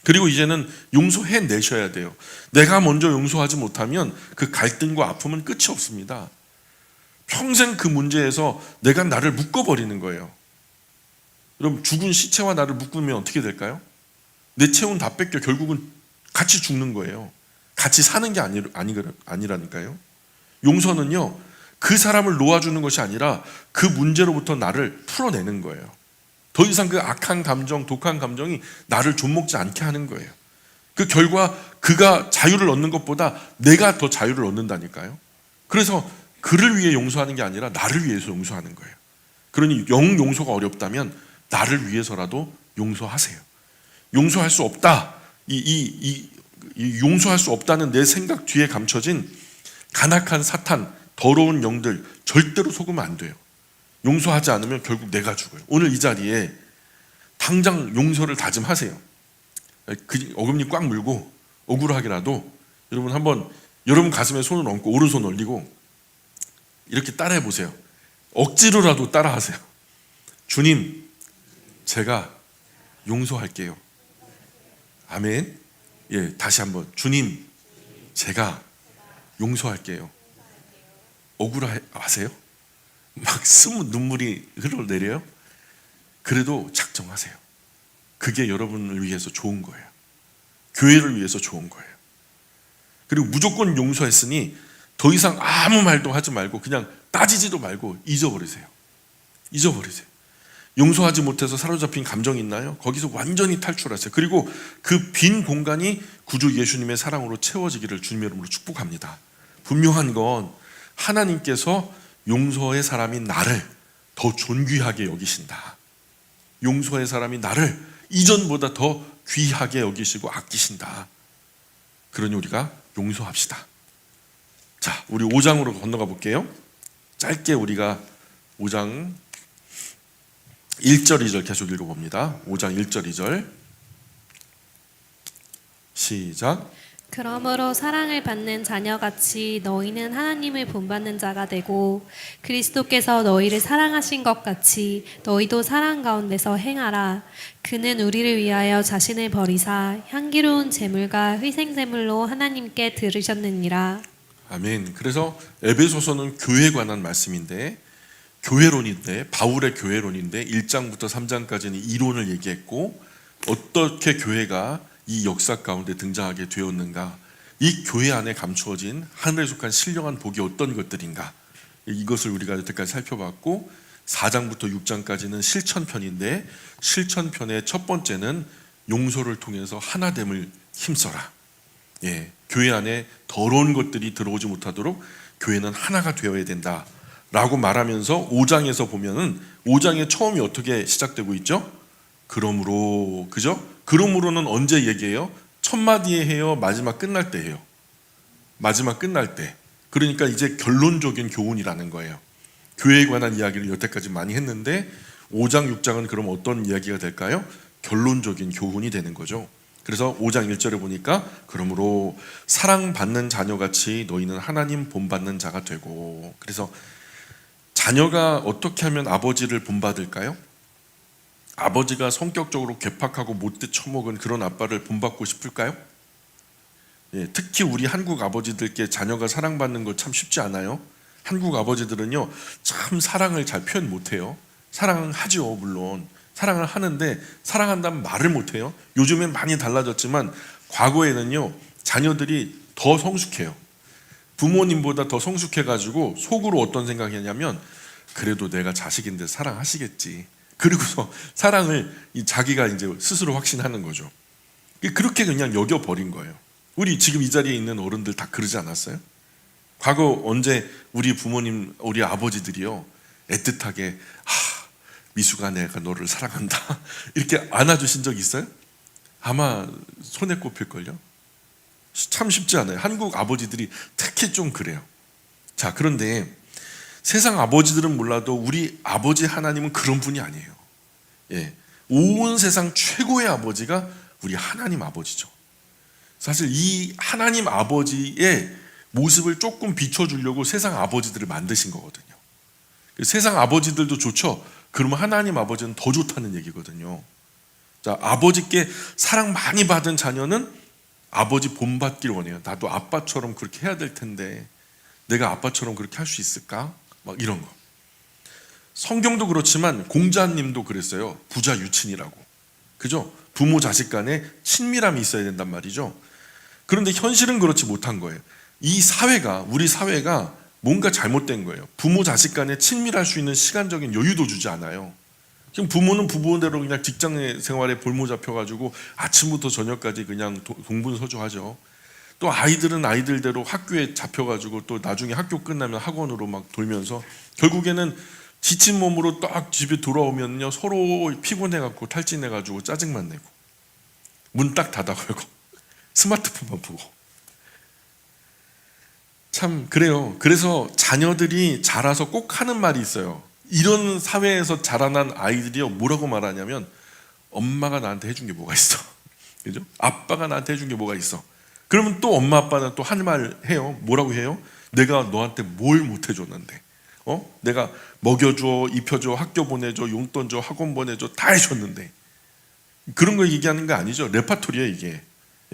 그리고 이제는 용서해내셔야 돼요. 내가 먼저 용서하지 못하면 그 갈등과 아픔은 끝이 없습니다. 평생 그 문제에서 내가 나를 묶어버리는 거예요. 그럼 죽은 시체와 나를 묶으면 어떻게 될까요? 내 체온 다 뺏겨 결국은 같이 죽는 거예요. 같이 사는 게 아니라니까요. 용서는요 그 사람을 놓아주는 것이 아니라 그 문제로부터 나를 풀어내는 거예요. 더 이상 그 악한 감정, 독한 감정이 나를 좀먹지 않게 하는 거예요. 그 결과 그가 자유를 얻는 것보다 내가 더 자유를 얻는다니까요. 그래서 그를 위해 용서하는 게 아니라 나를 위해서 용서하는 거예요. 그러니 영 용서가 어렵다면 나를 위해서라도 용서하세요. 용서할 수 없다. 용서할 수 없다는 내 생각 뒤에 감춰진 간악한 사탄, 더러운 영들 절대로 속으면 안 돼요. 용서하지 않으면 결국 내가 죽어요. 오늘 이 자리에 당장 용서를 다짐하세요. 어금니 꽉 물고 억울하게라도 여러분 한번 여러분 가슴에 손을 얹고 오른손 올리고 이렇게 따라해 보세요. 억지로라도 따라하세요. 주님, 제가 용서할게요. 아멘. 예, 다시 한번 주님, 제가 용서할게요. 억울하세요? 막 눈물이 흘러내려요? 그래도 작정하세요. 그게 여러분을 위해서 좋은 거예요. 교회를 위해서 좋은 거예요. 그리고 무조건 용서했으니 더 이상 아무 말도 하지 말고 그냥 따지지도 말고 잊어버리세요. 잊어버리세요. 용서하지 못해서 사로잡힌 감정이 있나요? 거기서 완전히 탈출하세요. 그리고 그 빈 공간이 구주 예수님의 사랑으로 채워지기를 주님의 이름으로 축복합니다. 분명한 건 하나님께서 용서의 사람인 나를 더 존귀하게 여기신다. 용서의 사람이 나를 이전보다 더 귀하게 여기시고 아끼신다. 그러니 우리가 용서합시다. 자, 우리 5장으로 건너가 볼게요. 짧게 우리가 5장 1절 2절 계속 읽어봅니다. 5장 1절 2절 시작. 그러므로 사랑을 받는 자녀같이 너희는 하나님을 본받는 자가 되고 그리스도께서 너희를 사랑하신 것 같이 너희도 사랑 가운데서 행하라. 그는 우리를 위하여 자신을 버리사 향기로운 제물과 희생제물로 하나님께 드리셨느니라. 아멘. 그래서 에베소서는 교회에 관한 말씀인데 교회론인데 바울의 교회론인데 1장부터 3장까지는 이론을 얘기했고 어떻게 교회가 이 역사 가운데 등장하게 되었는가, 이 교회 안에 감추어진 하늘에 속한 신령한 복이 어떤 것들인가, 이것을 우리가 여태까지 살펴봤고 4장부터 6장까지는 실천편인데 실천편의 첫 번째는 용서를 통해서 하나됨을 힘써라. 예, 교회 안에 더러운 것들이 들어오지 못하도록 교회는 하나가 되어야 된다 라고 말하면서 5장에서 보면은 5장의 처음이 어떻게 시작되고 있죠? 그러므로, 그죠? 그러므로는 언제 얘기해요? 첫 마디에 해요? 마지막 끝날 때 해요? 마지막 끝날 때. 그러니까 이제 결론적인 교훈이라는 거예요. 교회에 관한 이야기를 여태까지 많이 했는데 5장, 6장은 그럼 어떤 이야기가 될까요? 결론적인 교훈이 되는 거죠. 그래서 5장 1절에 보니까 그러므로 사랑받는 자녀같이 너희는 하나님 본받는 자가 되고, 그래서 자녀가 어떻게 하면 아버지를 본받을까요? 아버지가 성격적으로 괴팍하고 못돼 처먹은 그런 아빠를 본받고 싶을까요? 예, 특히 우리 한국 아버지들께 자녀가 사랑받는 거 참 쉽지 않아요. 한국 아버지들은요 참 사랑을 잘 표현 못해요. 사랑하죠, 물론 사랑을 하는데 사랑한다는 말을 못해요. 요즘엔 많이 달라졌지만 과거에는요 자녀들이 더 성숙해요. 부모님보다 더 성숙해가지고 속으로 어떤 생각이냐면 그래도 내가 자식인데 사랑하시겠지. 그리고서 사랑을 자기가 이제 스스로 확신하는 거죠. 그렇게 그냥 여겨버린 거예요. 우리 지금 이 자리에 있는 어른들 다 그러지 않았어요? 과거 언제 우리 부모님, 우리 아버지들이요 애틋하게 미수가 내가 너를 사랑한다 이렇게 안아주신 적 있어요? 아마 손에 꼽힐걸요. 참 쉽지 않아요. 한국 아버지들이 특히 좀 그래요. 자, 그런데 세상 아버지들은 몰라도 우리 아버지 하나님은 그런 분이 아니에요. 예, 온 세상 최고의 아버지가 우리 하나님 아버지죠. 사실 이 하나님 아버지의 모습을 조금 비춰주려고 세상 아버지들을 만드신 거거든요. 세상 아버지들도 좋죠. 그러면 하나님 아버지는 더 좋다는 얘기거든요. 자, 아버지께 사랑 많이 받은 자녀는 아버지 본받길 원해요. 나도 아빠처럼 그렇게 해야 될 텐데 내가 아빠처럼 그렇게 할 수 있을까? 막 이런 거. 성경도 그렇지만 공자님도 그랬어요. 부자 유친이라고. 그죠? 부모 자식 간에 친밀함이 있어야 된단 말이죠. 그런데 현실은 그렇지 못한 거예요. 이 사회가, 우리 사회가 뭔가 잘못된 거예요. 부모 자식 간에 친밀할 수 있는 시간적인 여유도 주지 않아요. 지금 부모는 부모대로 그냥 직장 생활에 볼모 잡혀가지고 아침부터 저녁까지 그냥 동분서주하죠. 또 아이들은 아이들대로 학교에 잡혀가지고 또 나중에 학교 끝나면 학원으로 막 돌면서 결국에는 지친 몸으로 딱 집에 돌아오면요 서로 피곤해갖고 탈진해가지고 짜증만 내고 문 딱 닫아 걸고 스마트폰만 보고. 참 그래요. 그래서 자녀들이 자라서 꼭 하는 말이 있어요. 이런 사회에서 자라난 아이들이요 뭐라고 말하냐면 엄마가 나한테 해준 게 뭐가 있어. 그죠? 아빠가 나한테 해준 게 뭐가 있어. 그러면 또 엄마 아빠는 또 한 말 해요. 뭐라고 해요? 내가 너한테 뭘 못 해줬는데, 내가 먹여줘, 입혀줘, 학교 보내줘, 용돈 줘, 학원 보내줘, 다 해줬는데. 그런 거 얘기하는 거 아니죠. 레파토리예요 이게.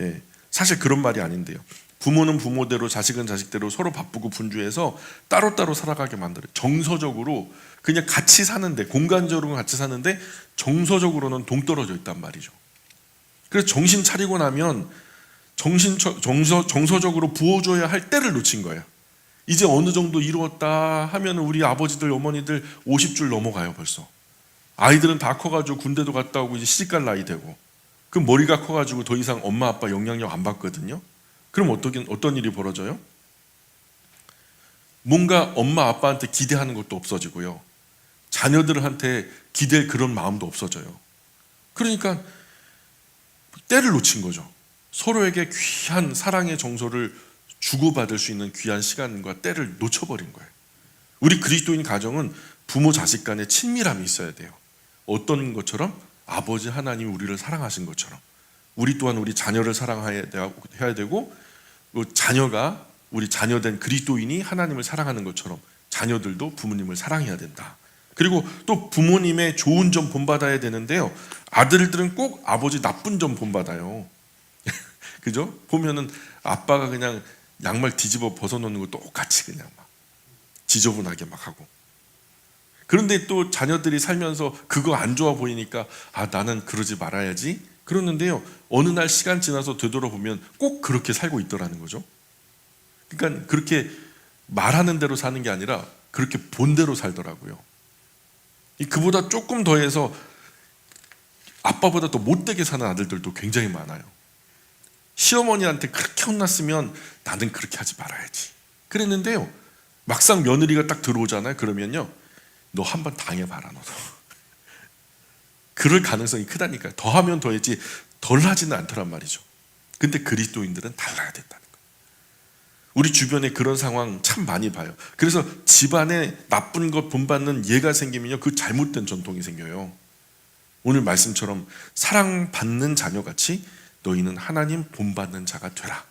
예, 사실 그런 말이 아닌데요. 부모는 부모대로, 자식은 자식대로 서로 바쁘고 분주해서 따로따로 살아가게 만들어요. 정서적으로 그냥 같이 사는데, 공간적으로는 같이 사는데 정서적으로는 동떨어져 있단 말이죠. 그래서 정신 차리고 나면 정서적으로 부어줘야 할 때를 놓친 거예요. 이제 어느 정도 이루었다 하면 우리 아버지들, 어머니들 50줄 넘어가요 벌써. 아이들은 다 커가지고 군대도 갔다 오고 이제 시집갈 나이 되고, 그럼 머리가 커가지고 더 이상 엄마 아빠 영향력 안 받거든요. 그럼 어떤 일이 벌어져요? 뭔가 엄마 아빠한테 기대하는 것도 없어지고요, 자녀들한테 기댈 그런 마음도 없어져요. 그러니까 때를 놓친 거죠. 서로에게 귀한 사랑의 정서를 주고받을 수 있는 귀한 시간과 때를 놓쳐버린 거예요. 우리 그리스도인 가정은 부모 자식 간에 친밀함이 있어야 돼요. 어떤 것처럼? 아버지 하나님이 우리를 사랑하신 것처럼 우리 또한 우리 자녀를 사랑해야 되고, 자녀가 우리 자녀된 그리스도인이 하나님을 사랑하는 것처럼 자녀들도 부모님을 사랑해야 된다. 그리고 또 부모님의 좋은 점 본받아야 되는데요, 아들들은 꼭 아버지 나쁜 점 본받아요. 그죠? 보면은 아빠가 그냥 양말 뒤집어 벗어놓는 거 똑같이 그냥 막 지저분하게 막 하고, 그런데 또 자녀들이 살면서 그거 안 좋아 보이니까 나는 그러지 말아야지 그러는데요, 어느 날 시간 지나서 되돌아보면 꼭 그렇게 살고 있더라는 거죠. 그러니까 그렇게 말하는 대로 사는 게 아니라 그렇게 본대로 살더라고요. 그보다 조금 더해서 아빠보다 더 못되게 사는 아들들도 굉장히 많아요. 시어머니한테 그렇게 혼났으면 나는 그렇게 하지 말아야지 그랬는데요, 막상 며느리가 딱 들어오잖아요. 그러면요, 너 한번 당해봐라 너도. 그럴 가능성이 크다니까요. 더하면 더했지 덜 하지는 않더란 말이죠. 근데 그리스도인들은 달라야 된다는 거예요. 우리 주변에 그런 상황 참 많이 봐요. 그래서 집안에 나쁜 것 본받는 예가 생기면요, 그 잘못된 전통이 생겨요. 오늘 말씀처럼 사랑받는 자녀같이 너희는 하나님 본받는 자가 되라.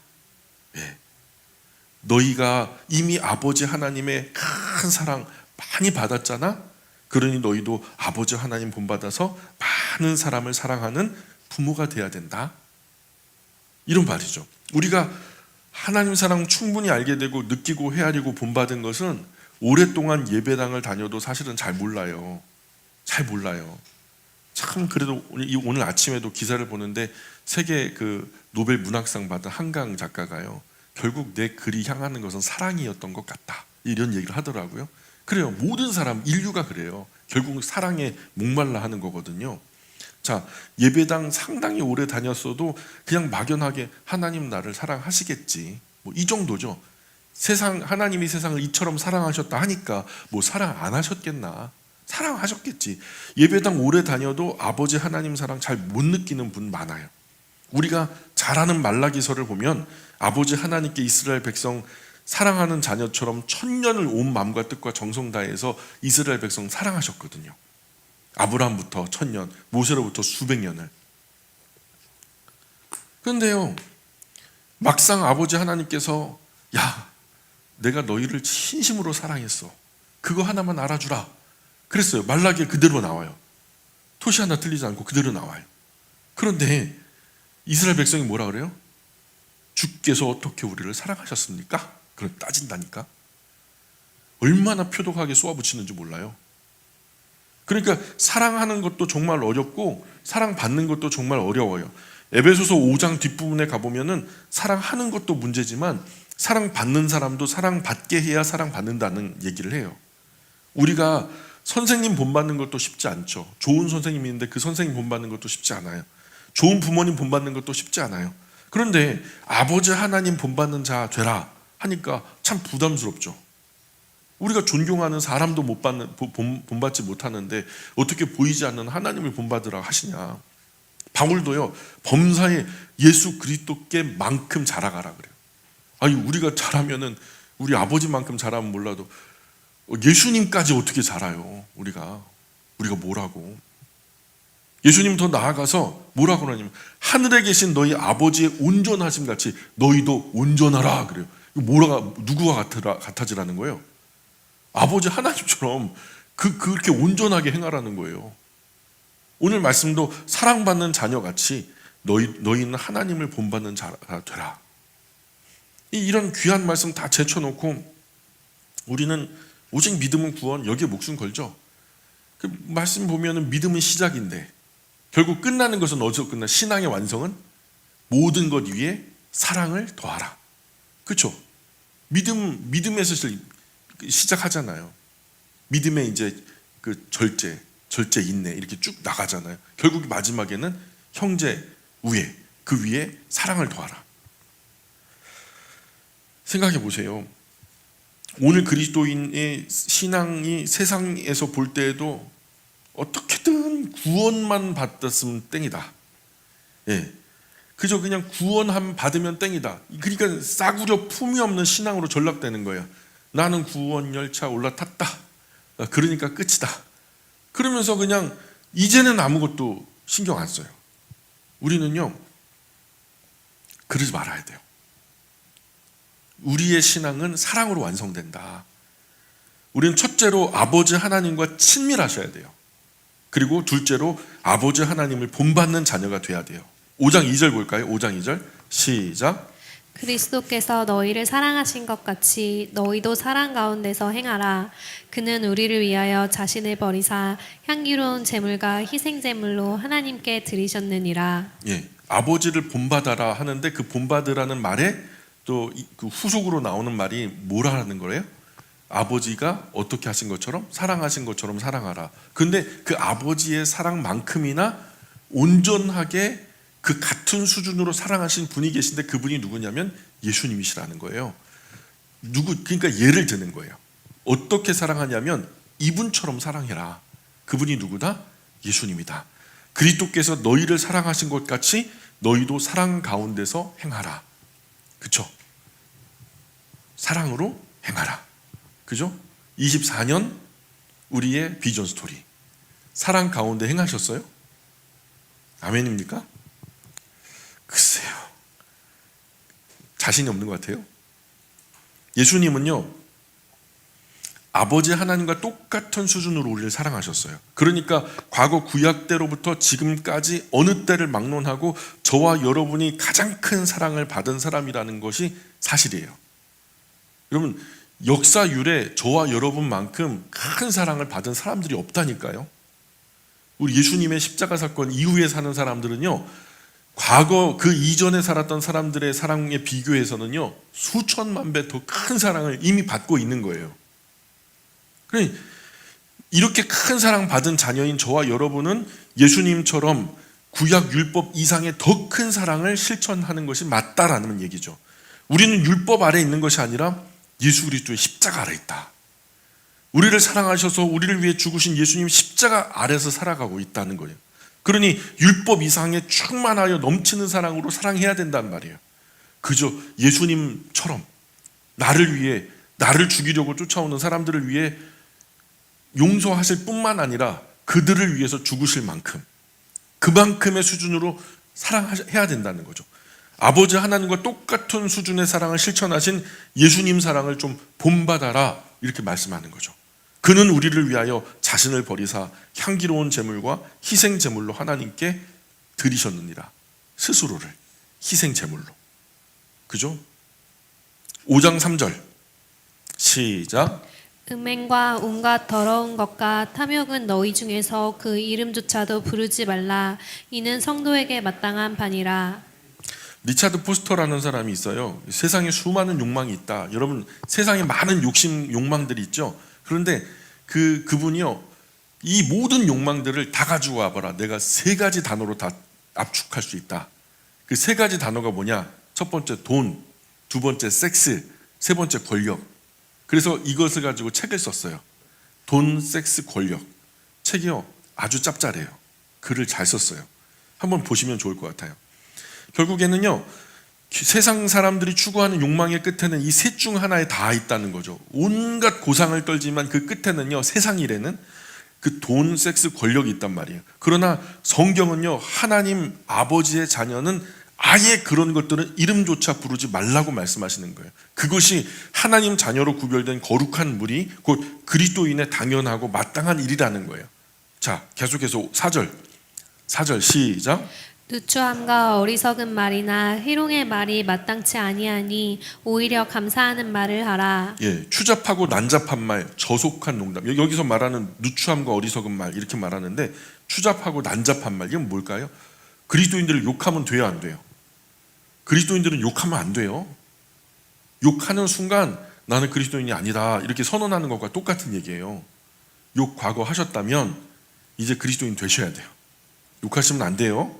예. 너희가 이미 아버지 하나님의 큰 사랑 많이 받았잖아. 그러니 너희도 아버지 하나님 본받아서 많은 사람을 사랑하는 부모가 돼야 된다. 이런 말이죠. 우리가 하나님 사랑 충분히 알게 되고 느끼고 헤아리고 본받은 것은 오랫동안 예배당을 다녀도 사실은 잘 몰라요. 잘 몰라요. 참 그래도 오늘 아침에도 기사를 보는데 세계 그 노벨 문학상 받은 한강 작가가요. 결국 내 글이 향하는 것은 사랑이었던 것 같다. 이런 얘기를 하더라고요. 그래요. 모든 사람, 인류가 그래요. 결국 사랑에 목말라 하는 거거든요. 자, 예배당 상당히 오래 다녔어도 그냥 막연하게 하나님 나를 사랑하시겠지. 뭐 이 정도죠. 하나님이 세상을 이처럼 사랑하셨다 하니까 뭐 사랑 안 하셨겠나. 사랑하셨겠지. 예배당 오래 다녀도 아버지 하나님 사랑 잘 못 느끼는 분 많아요. 우리가 잘 아는 말라기서를 보면 아버지 하나님께 이스라엘 백성 사랑하는 자녀처럼 천년을 온 마음과 뜻과 정성 다해서 이스라엘 백성 사랑하셨거든요. 아브라함부터 천년, 모세로부터 수백 년을. 그런데요, 막상 아버지 하나님께서 야, 내가 너희를 진심으로 사랑했어. 그거 하나만 알아주라. 그랬어요. 말라기에 그대로 나와요. 토시 하나 틀리지 않고 그대로 나와요. 그런데 이스라엘 백성이 뭐라 그래요? 주께서 어떻게 우리를 사랑하셨습니까? 그럼 따진다니까. 얼마나 표독하게 쏘아붙이는지 몰라요. 그러니까 사랑하는 것도 정말 어렵고 사랑받는 것도 정말 어려워요. 에베소서 5장 뒷부분에 가보면은 사랑하는 것도 문제지만 사랑받는 사람도 사랑받게 해야 사랑받는다는 얘기를 해요. 우리가 선생님 본받는 것도 쉽지 않죠. 좋은 선생님이 있는데 그 선생님 본받는 것도 쉽지 않아요. 좋은 부모님 본받는 것도 쉽지 않아요. 그런데 아버지 하나님 본받는 자 되라 하니까 참 부담스럽죠. 우리가 존경하는 사람도 본받지 못하는데 어떻게 보이지 않는 하나님을 본받으라 하시냐. 바울도요, 범사에 예수 그리스도께만큼 자라가라 그래요. 아니, 우리가 잘하면은 우리 아버지만큼 잘하면 몰라도 예수님까지 어떻게 잘해요? 우리가 뭐라고? 예수님 더 나아가서 뭐라고 하냐면 하늘에 계신 너희 아버지의 온전하심 같이 너희도 온전하라 그래요. 누구와 같아지라는 거예요? 아버지 하나님처럼 그렇게 온전하게 행하라는 거예요. 오늘 말씀도 사랑받는 자녀같이 너희는 하나님을 본받는 자가 되라. 이런 귀한 말씀 다 제쳐놓고 우리는 오직 믿음은 구원, 여기에 목숨 걸죠. 그 말씀 보면은 믿음은 시작인데 결국 끝나는 것은 어디서 끝나? 신앙의 완성은 모든 것 위에 사랑을 더하라. 그렇죠? 믿음에서 시작하잖아요. 믿음의 이제 그 절제 인내 이렇게 쭉 나가잖아요. 결국 마지막에는 형제 우애, 그 위에 사랑을 더하라. 생각해 보세요. 오늘 그리스도인의 신앙이 세상에서 볼 때에도 어떻게든 구원만 받았으면 땡이다. 예, 그저 그냥 구원 받으면 땡이다. 그러니까 싸구려 품이 없는 신앙으로 전락되는 거예요. 나는 구원 열차 올라탔다. 그러니까 끝이다. 그러면서 그냥 이제는 아무것도 신경 안 써요. 우리는요, 그러지 말아야 돼요. 우리의 신앙은 사랑으로 완성된다. 우리는 첫째로 아버지 하나님과 친밀하셔야 돼요. 그리고 둘째로 아버지 하나님을 본받는 자녀가 돼야 돼요. 5장 2절 볼까요? 5장 2절 시작. 그리스도께서 너희를 사랑하신 것 같이 너희도 사랑 가운데서 행하라. 그는 우리를 위하여 자신을 버리사 향기로운 제물과 희생 제물로 하나님께 드리셨느니라. 예, 아버지를 본받아라 하는데 그 본받으라는 말에 또 그 후속으로 나오는 말이 뭐라 하는 거예요? 아버지가 어떻게 하신 것처럼 사랑하신 것처럼 사랑하라. 근데 그 아버지의 사랑만큼이나 온전하게 그 같은 수준으로 사랑하신 분이 계신데 그분이 누구냐면 예수님이시라는 거예요. 그러니까 예를 드는 거예요. 어떻게 사랑하냐면 이분처럼 사랑해라. 그분이 누구다? 예수님이다. 그리스도께서 너희를 사랑하신 것 같이 너희도 사랑 가운데서 행하라. 그렇죠? 사랑으로 행하라. 그죠? 24년 우리의 비전 스토리. 사랑 가운데 행하셨어요? 아멘입니까? 글쎄요. 자신이 없는 것 같아요. 예수님은요, 아버지 하나님과 똑같은 수준으로 우리를 사랑하셨어요. 그러니까 과거 구약 때로부터 지금까지 어느 때를 막론하고 저와 여러분이 가장 큰 사랑을 받은 사람이라는 것이 사실이에요. 여러분, 역사율에 저와 여러분만큼 큰 사랑을 받은 사람들이 없다니까요. 우리 예수님의 십자가 사건 이후에 사는 사람들은요, 과거 그 이전에 살았던 사람들의 사랑에 비교해서는요, 수천만 배 더 큰 사랑을 이미 받고 있는 거예요. 그러니 이렇게 큰 사랑 받은 자녀인 저와 여러분은 예수님처럼 구약 율법 이상의 더 큰 사랑을 실천하는 것이 맞다라는 얘기죠. 우리는 율법 아래 있는 것이 아니라 예수 그리스도의 십자가 아래 있다. 우리를 사랑하셔서 우리를 위해 죽으신 예수님 십자가 아래서 살아가고 있다는 거예요. 그러니 율법 이상의 충만하여 넘치는 사랑으로 사랑해야 된단 말이에요. 그저 예수님처럼 나를 위해, 나를 죽이려고 쫓아오는 사람들을 위해 용서하실 뿐만 아니라 그들을 위해서 죽으실 만큼, 그만큼의 수준으로 사랑해야 된다는 거죠. 아버지 하나님과 똑같은 수준의 사랑을 실천하신 예수님 사랑을 좀 본받아라, 이렇게 말씀하는 거죠. 그는 우리를 위하여 자신을 버리사 향기로운 제물과 희생 제물로 하나님께 드리셨느니라. 스스로를 희생 제물로. 그죠? 5장 3절 시작. 음행과 온갖 더러운 것과 탐욕은 너희 중에서 그 이름조차도 부르지 말라. 이는 성도에게 마땅한 바니라. 리차드 포스터라는 사람이 있어요. 세상에 수많은 욕망이 있다. 여러분, 세상에 많은 욕망들이 있죠. 그런데 그분이요, 이 모든 욕망들을 다 가지고 와봐라. 내가 3가지 단어로 다 압축할 수 있다. 그 3가지 단어가 뭐냐? 첫 번째 돈, 두 번째 섹스, 세 번째 권력. 그래서 이것을 가지고 책을 썼어요. 돈, 섹스, 권력. 책이요, 아주 짭짤해요. 글을 잘 썼어요. 한번 보시면 좋을 것 같아요. 결국에는요, 세상 사람들이 추구하는 욕망의 끝에는 이 셋 중 하나에 다 있다는 거죠. 온갖 고상을 떨지만 그 끝에는요, 세상 일에는 그 돈, 섹스, 권력이 있단 말이에요. 그러나 성경은요, 하나님 아버지의 자녀는 아예 그런 것들은 이름조차 부르지 말라고 말씀하시는 거예요. 그것이 하나님 자녀로 구별된 거룩한 무리, 곧 그리스도인의 당연하고 마땅한 일이라는 거예요. 자, 계속해서 4절 시작. 누추함과 어리석은 말이나 희롱의 말이 마땅치 아니하니 오히려 감사하는 말을 하라. 예, 추잡하고 난잡한 말, 저속한 농담. 여기서 말하는 누추함과 어리석은 말 이렇게 말하는데, 추잡하고 난잡한 말, 이건 뭘까요? 그리스도인들을 욕하면 돼요, 안 돼요? 그리스도인들은 욕하면 안 돼요. 욕하는 순간 나는 그리스도인이 아니다, 이렇게 선언하는 것과 똑같은 얘기예요. 욕 과거 하셨다면 이제 그리스도인 되셔야 돼요. 욕하시면 안 돼요.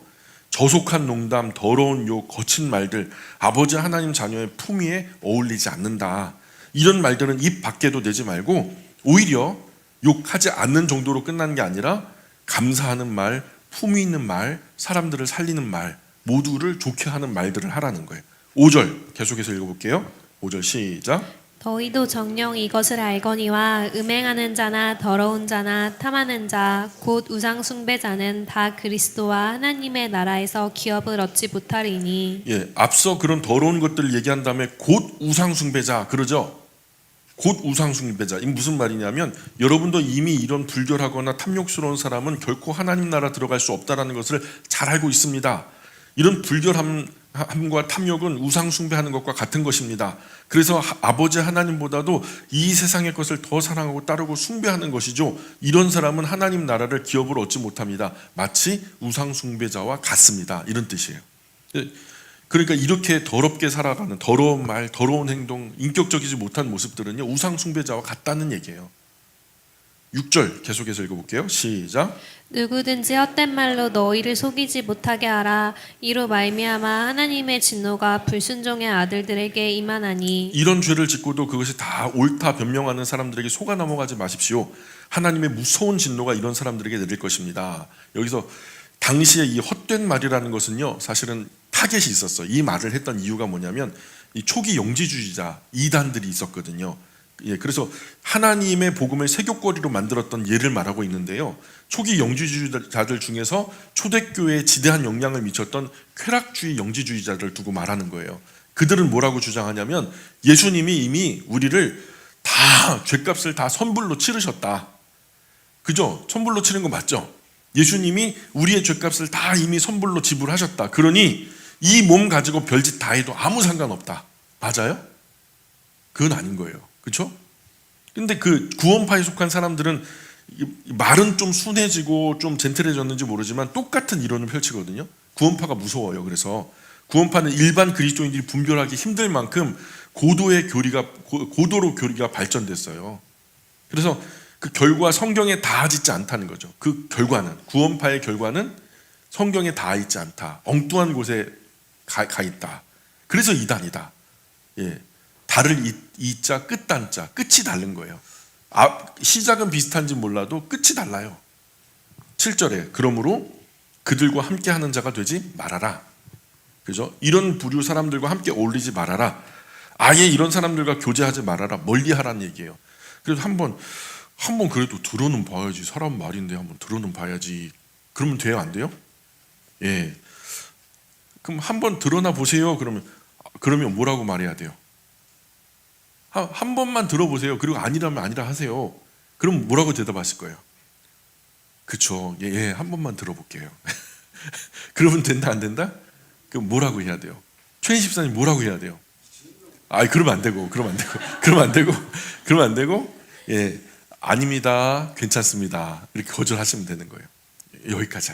저속한 농담, 더러운 욕, 거친 말들, 아버지 하나님 자녀의 품위에 어울리지 않는다. 이런 말들은 입 밖에도 내지 말고 오히려 욕하지 않는 정도로 끝나는 게 아니라 감사하는 말, 품위 있는 말, 사람들을 살리는 말, 모두를 좋게 하는 말들을 하라는 거예요. 5절 계속해서 읽어볼게요. 5절 시작. 너희도 정녕 이것을 알거니와 음행하는 자나 더러운 자나 탐하는 자 곧 우상 숭배자는 다 그리스도와 하나님의 나라에서 기업을 얻지 못하리니. 예, 앞서 그런 더러운 것들을 얘기한 다음에 곧 우상 숭배자 그러죠. 곧 우상 숭배자. 이 무슨 말이냐면, 여러분도 이미 이런 불결하거나 탐욕스러운 사람은 결코 하나님 나라 들어갈 수 없다라는 것을 잘 알고 있습니다. 이런 불결함과 탐욕은 우상 숭배하는 것과 같은 것입니다. 그래서 아버지 하나님보다도 이 세상의 것을 더 사랑하고 따르고 숭배하는 것이죠. 이런 사람은 하나님 나라를 기업으로 얻지 못합니다. 마치 우상 숭배자와 같습니다. 이런 뜻이에요. 그러니까 이렇게 더럽게 살아가는 더러운 말, 더러운 행동, 인격적이지 못한 모습들은요, 우상 숭배자와 같다는 얘기예요. 6절 계속해서 읽어볼게요. 시작. 누구든지 헛된 말로 너희를 속이지 못하게 하라. 이로 말미암아 하나님의 진노가 불순종의 아들들에게 임하나니. 이런 죄를 짓고도 그것이 다 옳다 변명하는 사람들에게 속아 넘어가지 마십시오. 하나님의 무서운 진노가 이런 사람들에게 내릴 것입니다. 여기서 당시에 이 헛된 말이라는 것은요, 사실은 타겟이 있었어요. 이 말을 했던 이유가 뭐냐면, 이 초기 영지주의자 이단들이 있었거든요. 예, 그래서 하나님의 복음을 세교거리로 만들었던 예를 말하고 있는데요. 초기 영지주의자들 중에서 초대교회에 지대한 영향을 미쳤던 쾌락주의 영지주의자들 두고 말하는 거예요. 그들은 뭐라고 주장하냐면 예수님이 이미 우리를 다 죄값을 다 선불로 치르셨다. 그죠? 선불로 치른 거 맞죠? 예수님이 우리의 죄값을 다 이미 선불로 지불하셨다. 그러니 이 몸 가지고 별짓 다 해도 아무 상관없다. 맞아요? 그건 아닌 거예요. 그렇죠? 근데 그 구원파에 속한 사람들은 말은 좀 순해지고 좀 젠틀해졌는지 모르지만 똑같은 이론을 펼치거든요. 구원파가 무서워요. 그래서 구원파는 일반 그리스도인들이 분별하기 힘들 만큼 고도로 교리가 발전됐어요. 그래서 그 결과 성경에 다 짓지 않다는 거죠. 그 결과는 구원파의 결과는 성경에 다 있지 않다. 엉뚱한 곳에 가 있다. 그래서 이단이다. 예. 달을 이자 끝단자 끝이 다른 거예요. 시작은 비슷한지 몰라도 끝이 달라요. 7절에 그러므로 그들과 함께하는 자가 되지 말아라. 그죠? 이런 부류 사람들과 함께 어울리지 말아라. 아예 이런 사람들과 교제하지 말아라. 멀리하라는 얘기예요. 그래서 한번 그래도 들어는 봐야지. 사람 말인데 한번 들어는 봐야지. 그러면 돼요? 안 돼요? 예. 그럼 한번 들어나 보세요. 그러면 뭐라고 말해야 돼요? 한 번만 들어보세요. 그리고 아니라면 아니라 하세요. 그럼 뭐라고 대답하실 거예요? 그쵸. 예, 한 번만 들어볼게요. 그러면 된다, 안 된다? 그럼 뭐라고 해야 돼요? 최인 집사님 뭐라고 해야 돼요? 그러면 안 되고, 예, 아닙니다. 괜찮습니다. 이렇게 거절하시면 되는 거예요. 여기까지